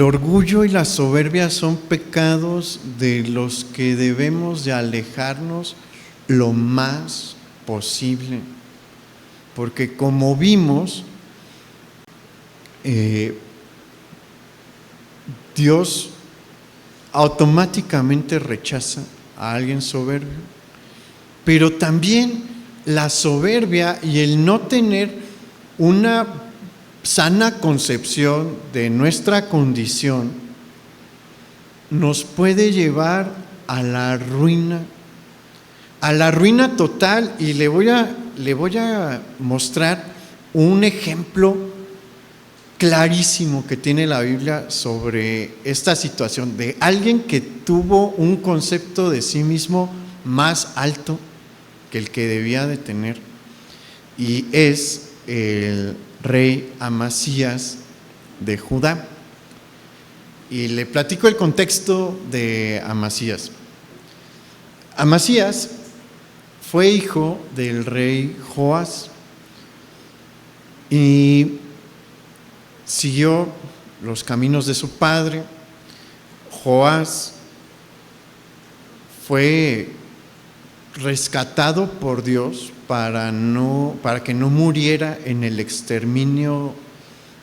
orgullo y la soberbia son pecados de los que debemos de alejarnos lo más posible, porque como vimos, Dios automáticamente rechaza a alguien soberbio, pero también la soberbia y el no tener una sana concepción de nuestra condición nos puede llevar a la ruina total. Y le voy a mostrar un ejemplo clarísimo que tiene la Biblia sobre esta situación de alguien que tuvo un concepto de sí mismo más alto que el que debía de tener, y es el rey Amasías de Judá. Y le platico el contexto de Amasías. Amasías fue hijo del rey Joás y siguió los caminos de su padre. Joás fue rescatado por Dios para que no muriera en el exterminio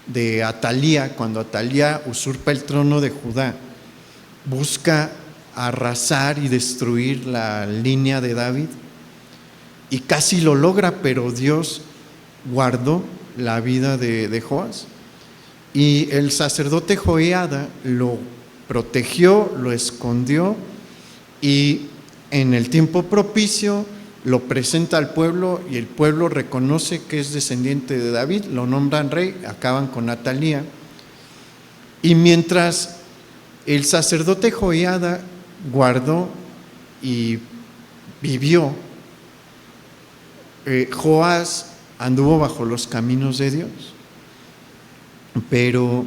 de Atalía. Cuando Atalía usurpa el trono de Judá, busca arrasar y destruir la línea de David, y casi lo logra, pero Dios guardó la vida de Joás. Y el sacerdote Joiada lo protegió, lo escondió, y en el tiempo propicio lo presenta al pueblo, y el pueblo reconoce que es descendiente de David, lo nombran rey, acaban con Atalía. Y mientras el sacerdote Joiada guardó y vivió, Joás anduvo bajo los caminos de Dios. Pero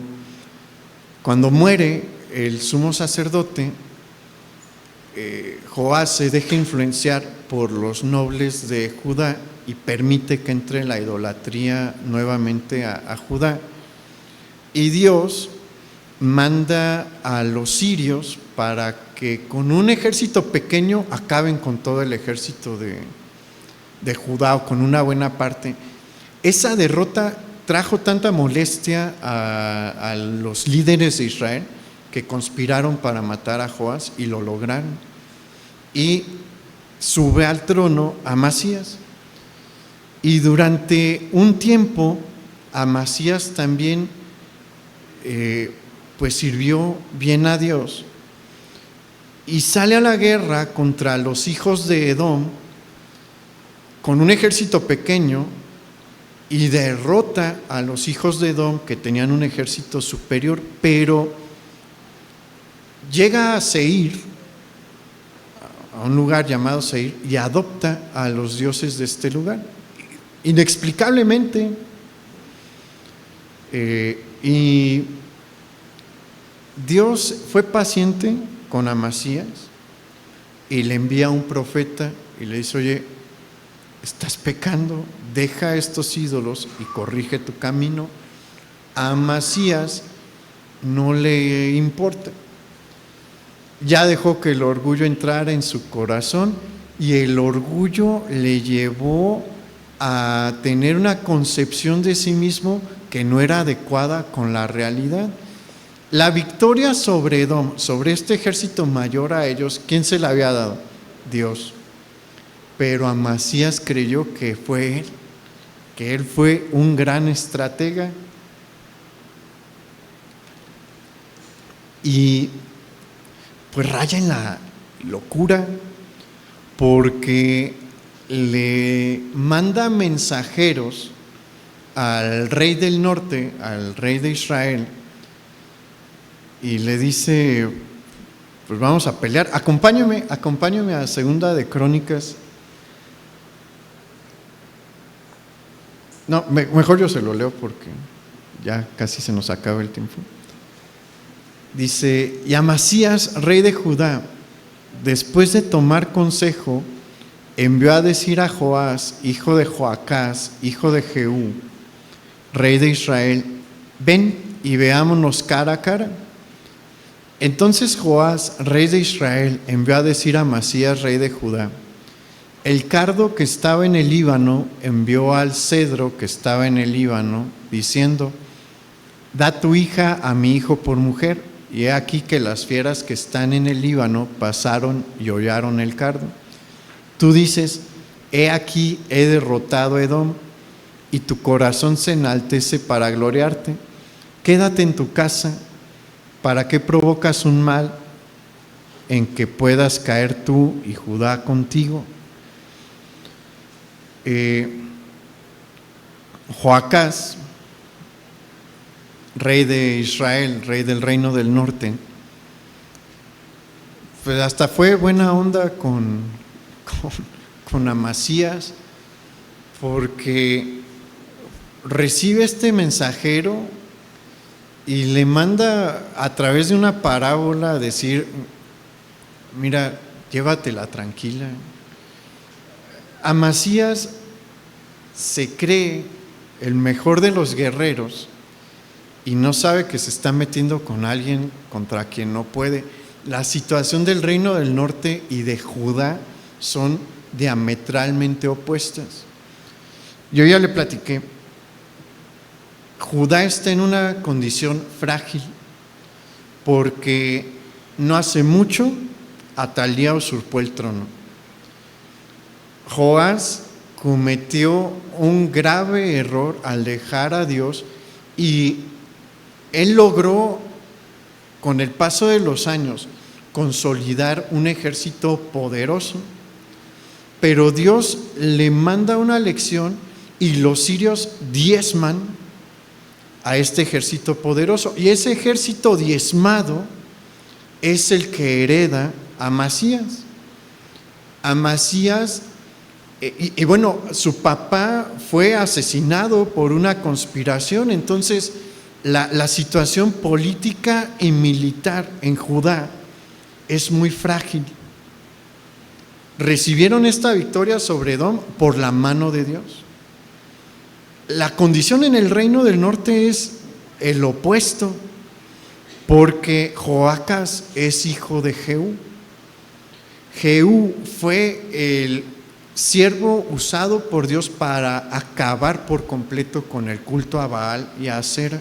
cuando muere el sumo sacerdote, Joás se deja influenciar por los nobles de Judá y permite que entre la idolatría nuevamente a Judá. Y Dios manda a los sirios para que con un ejército pequeño acaben con todo el ejército de Judá, o con una buena parte. Esa derrota trajo tanta molestia a los líderes de Israel que conspiraron para matar a Joás, y lo lograron. Y sube al trono Amasías. Y durante un tiempo Amasías también pues sirvió bien a Dios, y sale a la guerra contra los hijos de Edom con un ejército pequeño, y derrota a los hijos de Edom, que tenían un ejército superior, pero llega a Seir, a un lugar llamado Seir, y adopta a los dioses de este lugar, inexplicablemente. Y Dios fue paciente con Amasías y le envía un profeta y le dice: oye, estás pecando, deja estos ídolos y corrige tu camino. A Amasías no le importa. Ya dejó que el orgullo entrara en su corazón, y el orgullo le llevó a tener una concepción de sí mismo que no era adecuada con la realidad. La victoria sobre Edom, sobre este ejército mayor a ellos, ¿quién se la había dado? Dios. Pero Amasías creyó que fue él, que él fue un gran estratega. Y pues raya en la locura, porque le manda mensajeros al rey del norte, al rey de Israel, y le dice: pues vamos a pelear, acompáñame a Segunda de Crónicas. No, mejor yo se lo leo porque ya casi se nos acaba el tiempo. Dice: y Amasías, rey de Judá, después de tomar consejo, envió a decir a Joás, hijo de Joacás, hijo de Jehú, rey de Israel: ven y veámonos cara a cara. Entonces Joás, rey de Israel, envió a decir a Amasías, rey de Judá: el cardo que estaba en el Líbano envió al cedro que estaba en el Líbano, diciendo: da tu hija a mi hijo por mujer. Y he aquí que las fieras que están en el Líbano pasaron y hollaron el cardo. Tú dices: he aquí he derrotado a Edom, y tu corazón se enaltece para gloriarte. Quédate en tu casa. ¿Para qué provocas un mal en que puedas caer tú y Judá contigo? Joacás, rey de Israel, rey del reino del norte, pues hasta fue buena onda con Amasías, porque recibe este mensajero y le manda a través de una parábola decir: mira, llévatela tranquila. Amasías se cree el mejor de los guerreros y no sabe que se está metiendo con alguien contra quien no puede. La situación del reino del norte y de Judá son diametralmente opuestas. Yo ya le platiqué, Judá está en una condición frágil porque no hace mucho Atalía usurpó el trono. Joás cometió un grave error al dejar a Dios, y él logró, con el paso de los años, consolidar un ejército poderoso, pero Dios le manda una lección y los sirios diezman a este ejército poderoso, y ese ejército diezmado es el que hereda Amasías. Amasías, y bueno, su papá fue asesinado por una conspiración. Entonces la situación política y militar en Judá es muy frágil. Recibieron esta victoria sobre Edom por la mano de Dios. La condición en el reino del norte es el opuesto, porque Joacás es hijo de Jehú. Jehú fue el siervo usado por Dios para acabar por completo con el culto a Baal y a Asera.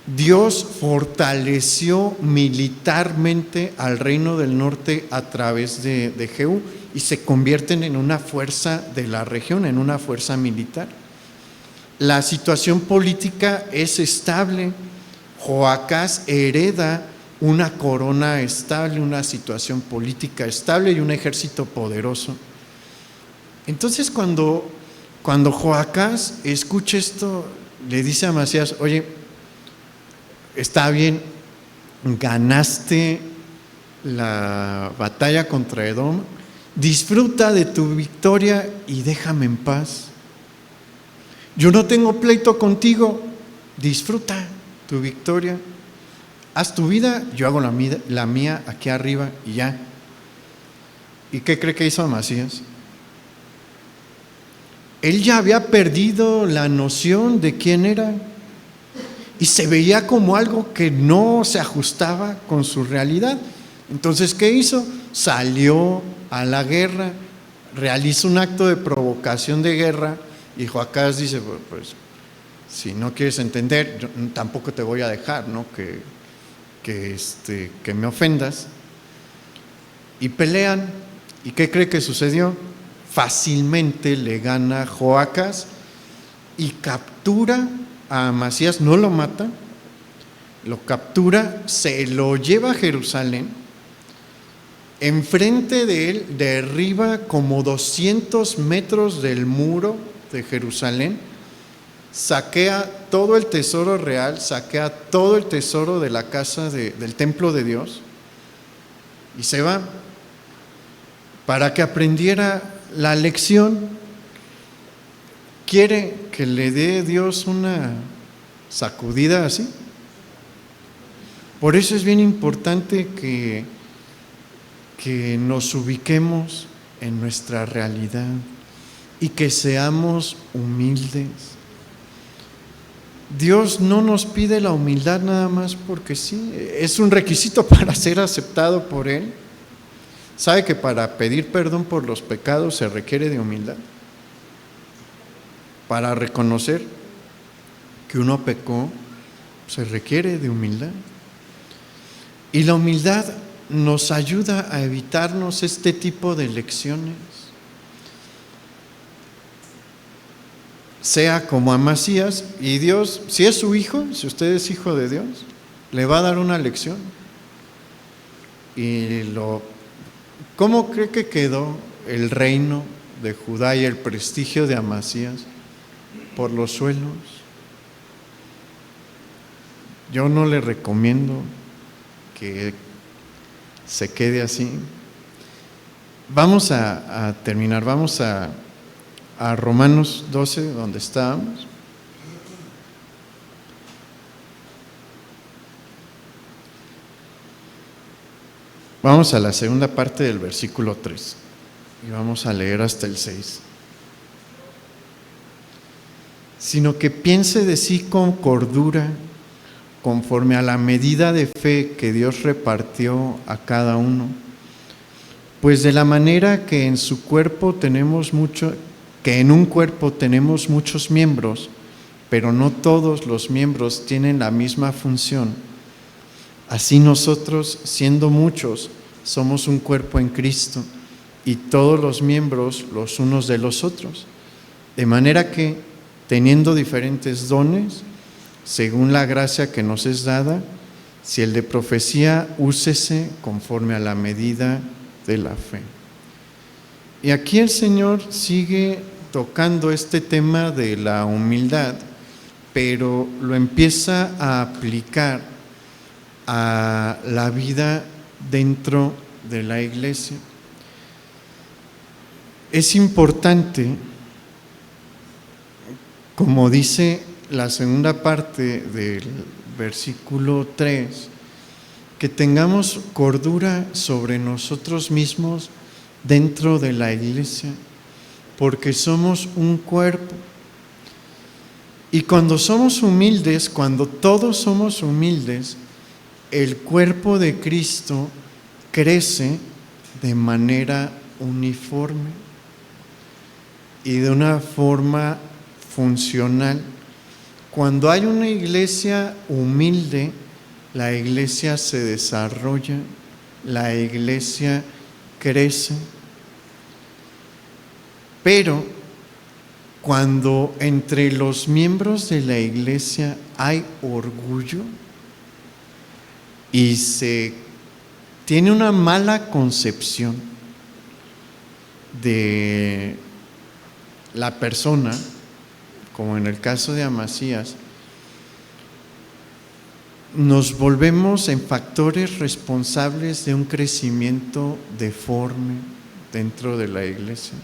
Dios fortaleció militarmente al reino del norte a través de Jehú, y se convierten en una fuerza de la región, en una fuerza militar. La situación política es estable. Joacás hereda una corona estable, una situación política estable y un ejército poderoso. Entonces cuando cuando Joacás escucha esto, le dice a Amasías: oye, está bien, ganaste la batalla contra Edom, disfruta de tu victoria y déjame en paz. Yo no tengo pleito contigo, disfruta tu victoria, haz tu vida, yo hago la mía aquí arriba y ya. ¿Y qué cree que hizo Amasías? Él ya había perdido la noción de quién era y se veía como algo que no se ajustaba con su realidad. Entonces, ¿qué hizo? Salió a la guerra, realiza un acto de provocación de guerra, y Joacás dice: pues si no quieres entender, yo tampoco te voy a dejar, ¿no? que me ofendas. Y pelean. ¿Y qué cree que sucedió? Fácilmente le gana Joacás y captura a Amasías, no lo mata, lo captura, se lo lleva a Jerusalén. Enfrente de él derriba como 200 metros del muro de Jerusalén, saquea todo el tesoro real, saquea todo el tesoro de la casa del templo de Dios y se va para que aprendiera la lección. ¿Quiere que le dé Dios una sacudida así? Por eso es bien importante que nos ubiquemos en nuestra realidad y que seamos humildes. Dios no nos pide la humildad nada más porque sí, es un requisito para ser aceptado por Él. ¿Sabe que para pedir perdón por los pecados se requiere de humildad? Para reconocer que uno pecó, se requiere de humildad. Y la humildad nos ayuda a evitarnos este tipo de lecciones. Sea como Amasías, y Dios, si es su hijo, si usted es hijo de Dios, le va a dar una lección. ¿Cómo cree que quedó el reino de Judá y el prestigio de Amasías? Por los suelos. Yo no le recomiendo que se quede así. Vamos a terminar, vamos a Romanos 12, donde estábamos. Vamos a la segunda parte del versículo 3 y vamos a leer hasta el 6. Sino que piense de sí con cordura, conforme a la medida de fe que Dios repartió a cada uno. Pues de la manera que en un cuerpo tenemos muchos miembros, pero no todos los miembros tienen la misma función, así nosotros, siendo muchos, somos un cuerpo en Cristo, y todos los miembros los unos de los otros. De manera que, teniendo diferentes dones, según la gracia que nos es dada, si el de profecía, úsese conforme a la medida de la fe. Y aquí el Señor sigue tocando este tema de la humildad, pero lo empieza a aplicar a la vida dentro de la iglesia. Es importante, como dice la segunda parte del versículo 3, que tengamos cordura sobre nosotros mismos dentro de la iglesia, porque somos un cuerpo. Y cuando somos humildes, cuando todos somos humildes, el cuerpo de Cristo crece de manera uniforme y de una forma funcional. Cuando hay una iglesia humilde, la iglesia se desarrolla, la iglesia crece. Pero cuando entre los miembros de la iglesia hay orgullo y se tiene una mala concepción de la persona, como en el caso de Amasías, nos volvemos en factores responsables de un crecimiento deforme dentro de la iglesia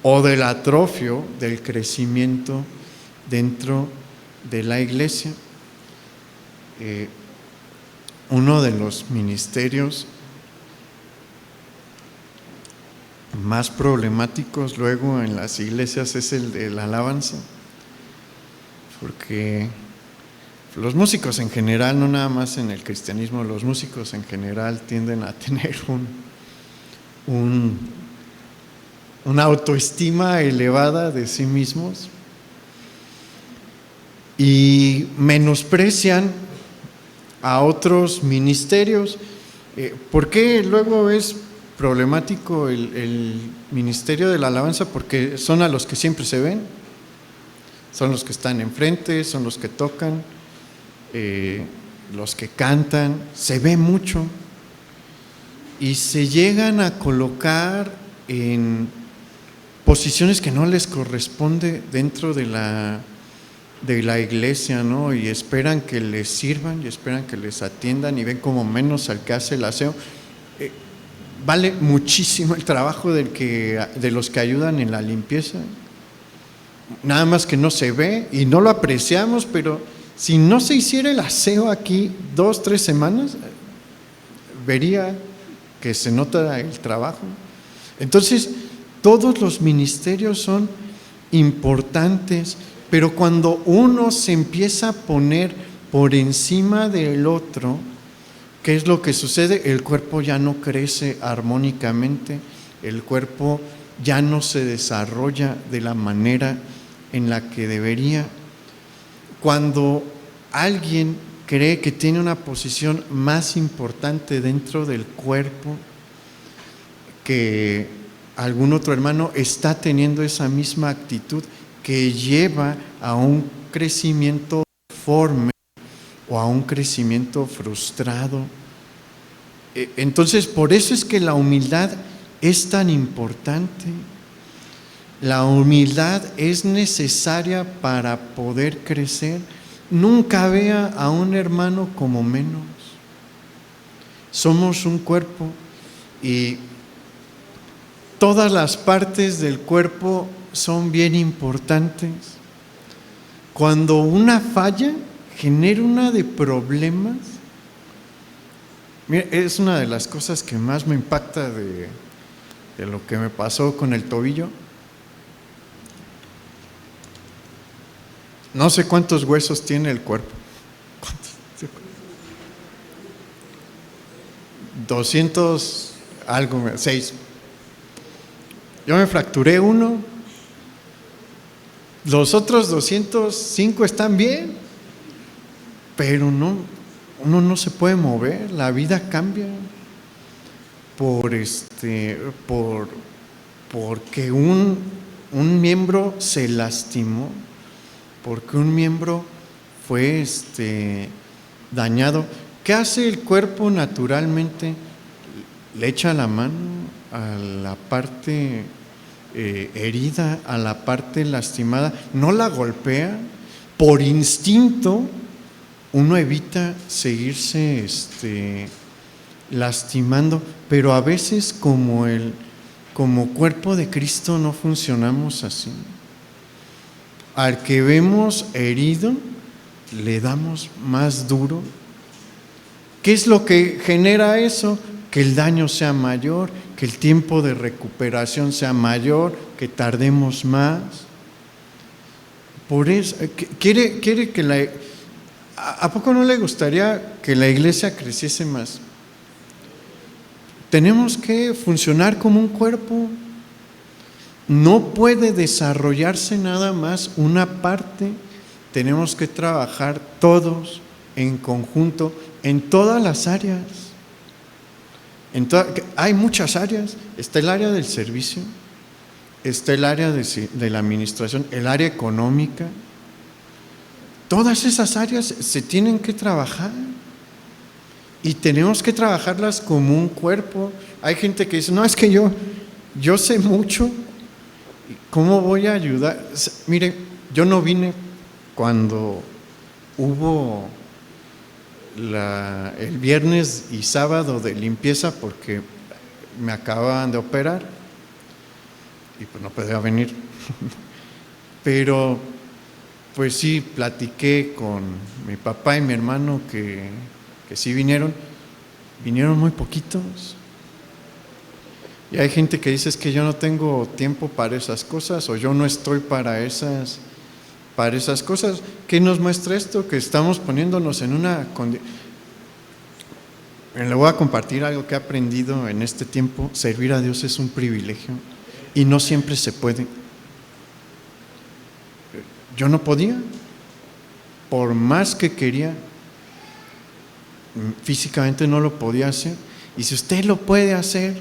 o del atrofio del crecimiento dentro de la iglesia. Uno de los ministerios más problemáticos luego en las iglesias es el de la alabanza, porque los músicos en general, no nada más en el cristianismo, los músicos en general tienden a tener una autoestima elevada de sí mismos y menosprecian a otros ministerios. ¿Por qué luego es problemático el ministerio de la alabanza? Porque son a los que siempre se ven, son los que están enfrente, son los que tocan, los que cantan, se ve mucho y se llegan a colocar en posiciones que no les corresponde dentro de la iglesia, ¿no? Y esperan que les sirvan y esperan que les atiendan y ven como menos al que hace el aseo. Vale muchísimo el trabajo de los que ayudan en la limpieza, nada más que no se ve y no lo apreciamos, pero si no se hiciera el aseo aquí 2-3 semanas, vería que se nota el trabajo. Entonces, todos los ministerios son importantes, pero cuando uno se empieza a poner por encima del otro, ¿qué es lo que sucede? El cuerpo ya no crece armónicamente, el cuerpo ya no se desarrolla de la manera en la que debería. Cuando alguien cree que tiene una posición más importante dentro del cuerpo que algún otro hermano, está teniendo esa misma actitud que lleva a un crecimiento deforme o a un crecimiento frustrado. Entonces, por eso es que la humildad es tan importante. La humildad es necesaria para poder crecer. Nunca vea a un hermano como menos. Somos un cuerpo y todas las partes del cuerpo son bien importantes. Cuando una falla genera una de problemas. Mira, es una de las cosas que más me impacta de lo que me pasó con el tobillo. No sé cuántos huesos tiene el cuerpo. 200 algo, 6. Yo me fracturé uno. Los otros 205 están bien, pero uno no se puede mover. La vida cambia porque un miembro se lastimó, porque un miembro fue dañado. ¿Qué hace el cuerpo naturalmente? Le echa la mano a la parte herida, a la parte lastimada, no la golpea. Por instinto uno evita seguirse lastimando, pero a veces como cuerpo de Cristo no funcionamos así. Al que vemos herido le damos más duro. ¿Qué es lo que genera eso? Que el daño sea mayor, que el tiempo de recuperación sea mayor, que tardemos más. Por eso, quiere que ¿a poco no le gustaría que la iglesia creciese más? Tenemos que funcionar como un cuerpo. No puede desarrollarse nada más una parte. Tenemos que trabajar todos en conjunto en todas las áreas. Hay muchas áreas. Está el área del servicio, está el área de la administración, el área económica. Todas esas áreas se tienen que trabajar y tenemos que trabajarlas como un cuerpo. Hay gente que dice, no, es que yo sé mucho ¿Cómo voy a ayudar? Mire, yo no vine cuando hubo el viernes y sábado de limpieza porque me acababan de operar y pues no podía venir. Pero pues sí, platiqué con mi papá y mi hermano que sí vinieron muy poquitos. Y hay gente que dice: es que yo no tengo tiempo para esas cosas, o yo no estoy para esas cosas. ¿Qué nos muestra esto? Que estamos poniéndonos en una condición. Le voy a compartir algo que he aprendido en este tiempo. Servir a Dios es un privilegio y no siempre se puede. Yo no podía, por más que quería, físicamente no lo podía hacer. Y si usted lo puede hacer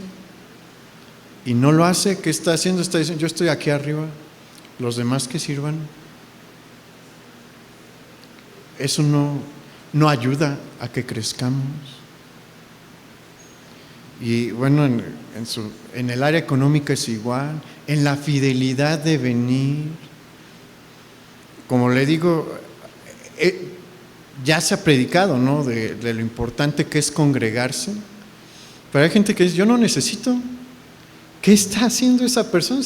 y no lo hace, ¿qué está haciendo? Está diciendo: yo estoy aquí arriba, los demás que sirvan. Eso no ayuda a que crezcamos. Y bueno, en el área económica es igual, en la fidelidad de venir. Como le digo, ya se ha predicado, ¿no?, de lo importante que es congregarse, pero hay gente que dice: yo no necesito. ¿Qué está haciendo esa persona?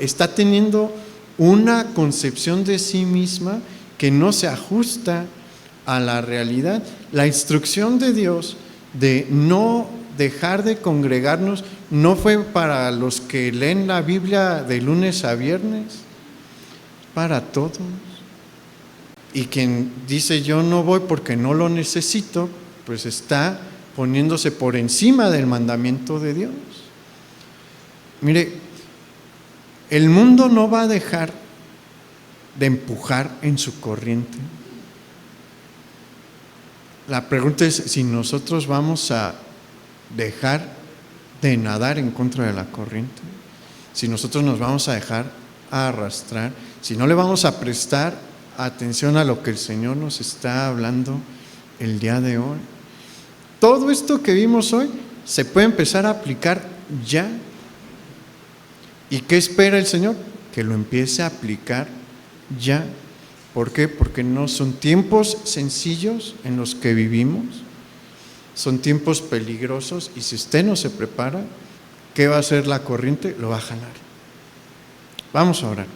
Está teniendo una concepción de sí misma que no se ajusta a la realidad. La instrucción de Dios de no dejar de congregarnos no fue para los que leen la Biblia de lunes a viernes, para todos. Y quien dice: yo no voy porque no lo necesito, pues está poniéndose por encima del mandamiento de Dios. Mire, el mundo no va a dejar de empujar en su corriente. La pregunta es si nosotros vamos a dejar de nadar en contra de la corriente, si nosotros nos vamos a dejar arrastrar, si no le vamos a prestar atención a lo que el Señor nos está hablando el día de hoy. Todo esto que vimos hoy se puede empezar a aplicar ya. ¿Y qué espera el Señor? Que lo empiece a aplicar ya. ¿Por qué? Porque no son tiempos sencillos en los que vivimos, son tiempos peligrosos, y si usted no se prepara, ¿qué va a hacer la corriente? Lo va a jalar. Vamos a orar.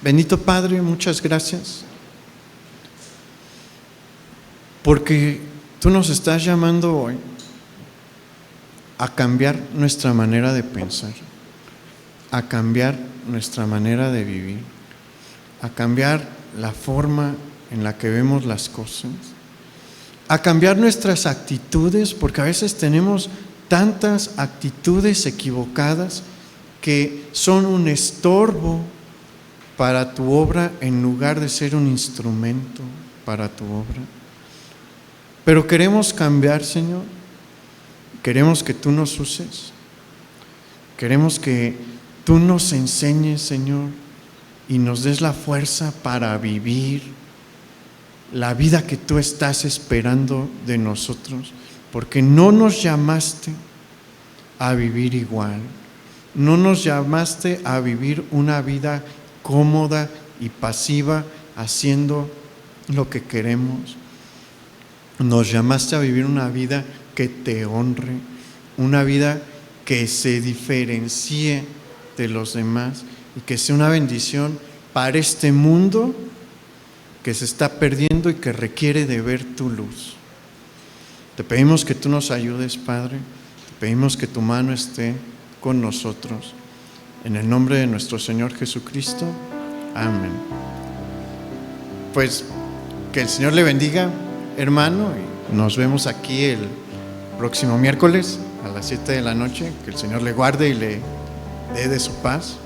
Bendito Padre, muchas gracias, porque Tú nos estás llamando hoy a cambiar nuestra manera de pensar, a cambiar nuestra manera de vivir, a cambiar la forma en la que vemos las cosas, a cambiar nuestras actitudes, porque a veces tenemos tantas actitudes equivocadas que son un estorbo para tu obra en lugar de ser un instrumento para tu obra. Pero queremos cambiar, Señor. Queremos que tú nos uses. Queremos que tú nos enseñes, Señor, y nos des la fuerza para vivir la vida que tú estás esperando de nosotros, porque no nos llamaste a vivir igual. No nos llamaste a vivir una vida cómoda y pasiva haciendo lo que queremos. Nos llamaste a vivir una vida que te honre, una vida que se diferencie de los demás y que sea una bendición para este mundo que se está perdiendo y que requiere de ver tu luz. Te pedimos que tú nos ayudes, Padre. Te pedimos que tu mano esté con nosotros. En el nombre de nuestro Señor Jesucristo. Amén. Pues que el Señor le bendiga, hermano, y nos vemos aquí el próximo miércoles a las 7 de la noche. Que el Señor le guarde y le dé de su paz.